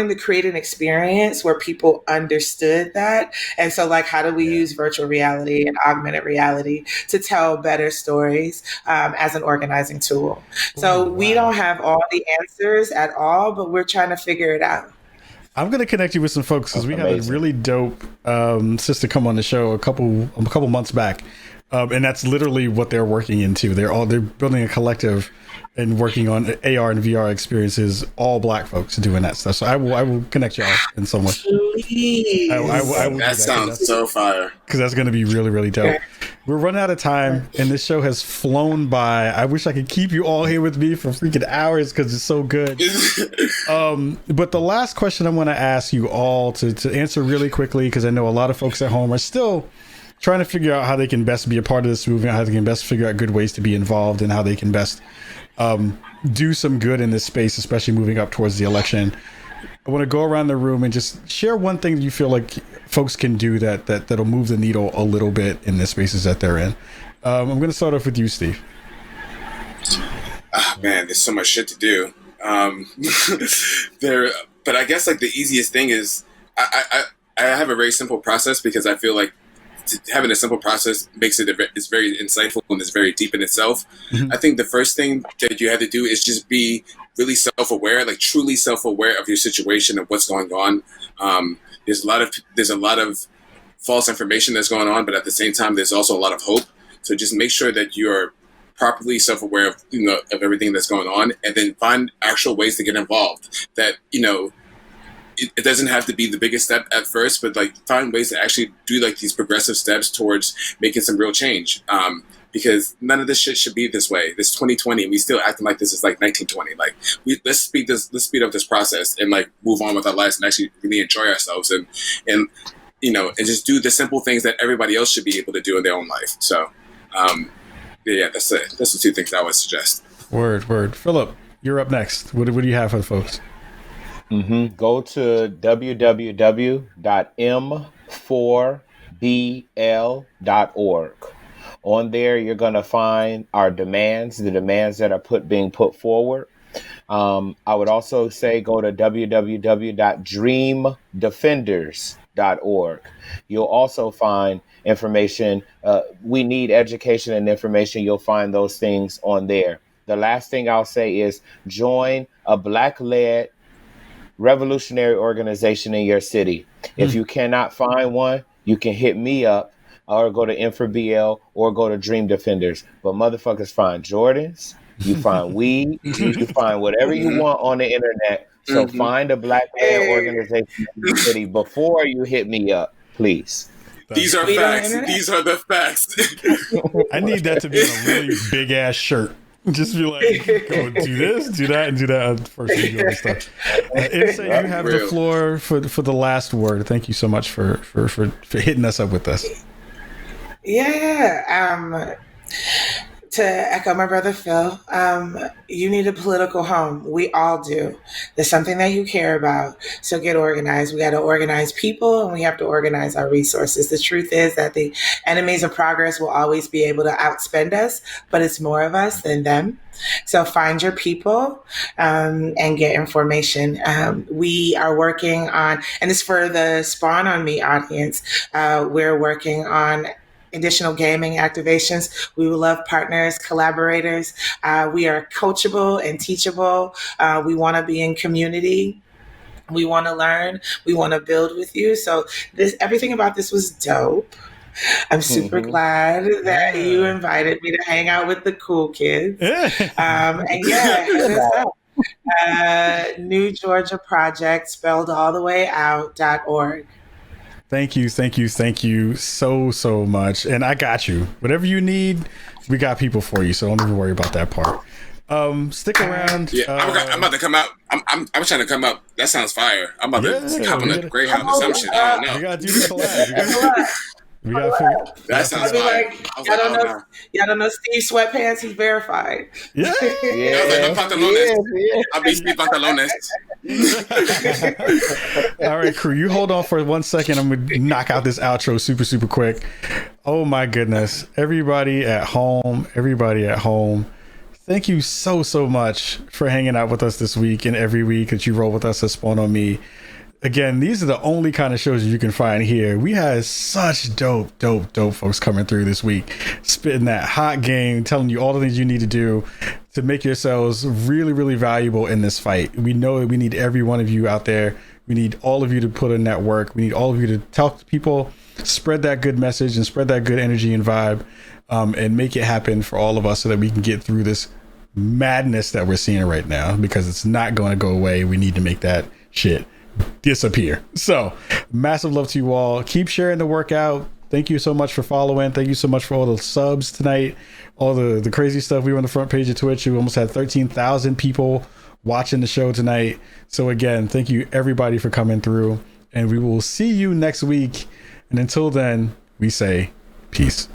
to create an experience where people understood that. And so like, how do we use virtual reality and augmented reality to tell better stories as an organizing tool? So we don't have all the answers at all, but we're trying to figure it out. I'm going to connect you with some folks because we had a really dope sister come on the show a couple months back. And that's literally what they're working into. They're building a collective and working on AR and VR experiences. All Black folks doing that stuff. So I will connect y'all in some way. I will that sounds so fire. Because that's going to be really, really dope. We're running out of time, and this show has flown by. I wish I could keep you all here with me for freaking hours because it's so good. But the last question I want to ask you all to answer really quickly, because I know a lot of folks at home are still trying to figure out how they can best be a part of this movement, how they can best figure out good ways to be involved, and how they can best do some good in this space, especially moving up towards the election. I want to go around the room and just share one thing that you feel like folks can do that'll move the needle a little bit in the spaces that they're in. I'm going to start off with you, Steve. Oh, man, there's so much shit to do. But I guess like the easiest thing is I have a very simple process because I feel like having a simple process makes it's very insightful and it's very deep in itself. Mm-hmm. I think the first thing that you have to do is just be really self-aware, like truly self-aware of your situation and what's going on. There's a lot of false information that's going on, but at the same time, there's also a lot of hope. So just make sure that you're properly self-aware of of everything that's going on, and then find actual ways to get involved. That it doesn't have to be the biggest step at first, but like find ways to actually do like these progressive steps towards making some real change. Because none of this shit should be this way. This 2020, and we still acting like this is like 1920. Like let's speed up this process and like move on with our lives and actually really enjoy ourselves and just do the simple things that everybody else should be able to do in their own life. So yeah, that's it. That's the two things I would suggest. Word. Philip, you're up next. What do you have for the folks? Mm-hmm. Go to www.m4bl.org. On there, you're going to find our demands, the demands that are being put forward. I would also say go to www.dreamdefenders.org. You'll also find information. We need education and information. You'll find those things on there. The last thing I'll say is join a Black-led revolutionary organization in your city. If you cannot find one, you can hit me up or go to M4BL or go to Dream Defenders. But motherfuckers find Jordans, you find weed, you find whatever you want on the internet. So find a Black-led organization in the city before you hit me up, please. These are facts. These are the facts. I need that to be a really big ass shirt. Just be like, go do this, do that, and do that first thing you do stuff. Insa, you have the floor for the last word. Thank you so much for hitting us up with this. Yeah. To echo my brother Phil, you need a political home. We all do. There's something that you care about. So get organized. We got to organize people and we have to organize our resources. The truth is that the enemies of progress will always be able to outspend us, but it's more of us than them. So find your people and get information. We are working on, and it's for the Spawn on Me audience, we're working on additional gaming activations. We would love partners, collaborators. We are coachable and teachable. We want to be in community. We want to learn. We want to build with you. So everything about this was dope. I'm super glad that you invited me to hang out with the cool kids. And hit us up. New Georgia Project, spelled all the way out.org. Thank you so much. And I got you. Whatever you need, we got people for you. So don't even worry about that part. Stick around. Yeah, I'm about to come out. I'm trying to come out. That sounds fire. I'm about to hop on a Greyhound or some shit. I don't know. We gotta do the collab. We gotta that sounds fire. Y'all don't know Steve Sweatpants. He's verified. Yeah. I was like, pantalones. I'll be Steve Pantalones. All right, crew, you hold on for 1 second. I'm gonna knock out this outro super quick. Oh my goodness, everybody at home, thank you so much for hanging out with us this week and every week that you roll with us at Spawn on Me. Again, these are the only kind of shows you can find here. We had such dope folks coming through this week, spitting that hot game, telling you all the things you need to do to make yourselves really valuable in this fight. We know that we need every one of you out there. We need all of you to put in that work. We need all of you to talk to people, spread that good message and spread that good energy and vibe. and make it happen for all of us so that we can get through this madness that we're seeing right now, because it's not going to go away. We need to make that shit disappear. So massive love to you all. Keep sharing the workout. Thank you so much for following. Thank you so much for all the subs tonight, all the crazy stuff. We were on the front page of Twitch. We almost had 13,000 people watching the show tonight. So again, thank you everybody for coming through, and we will see you next week. And until then, we say peace.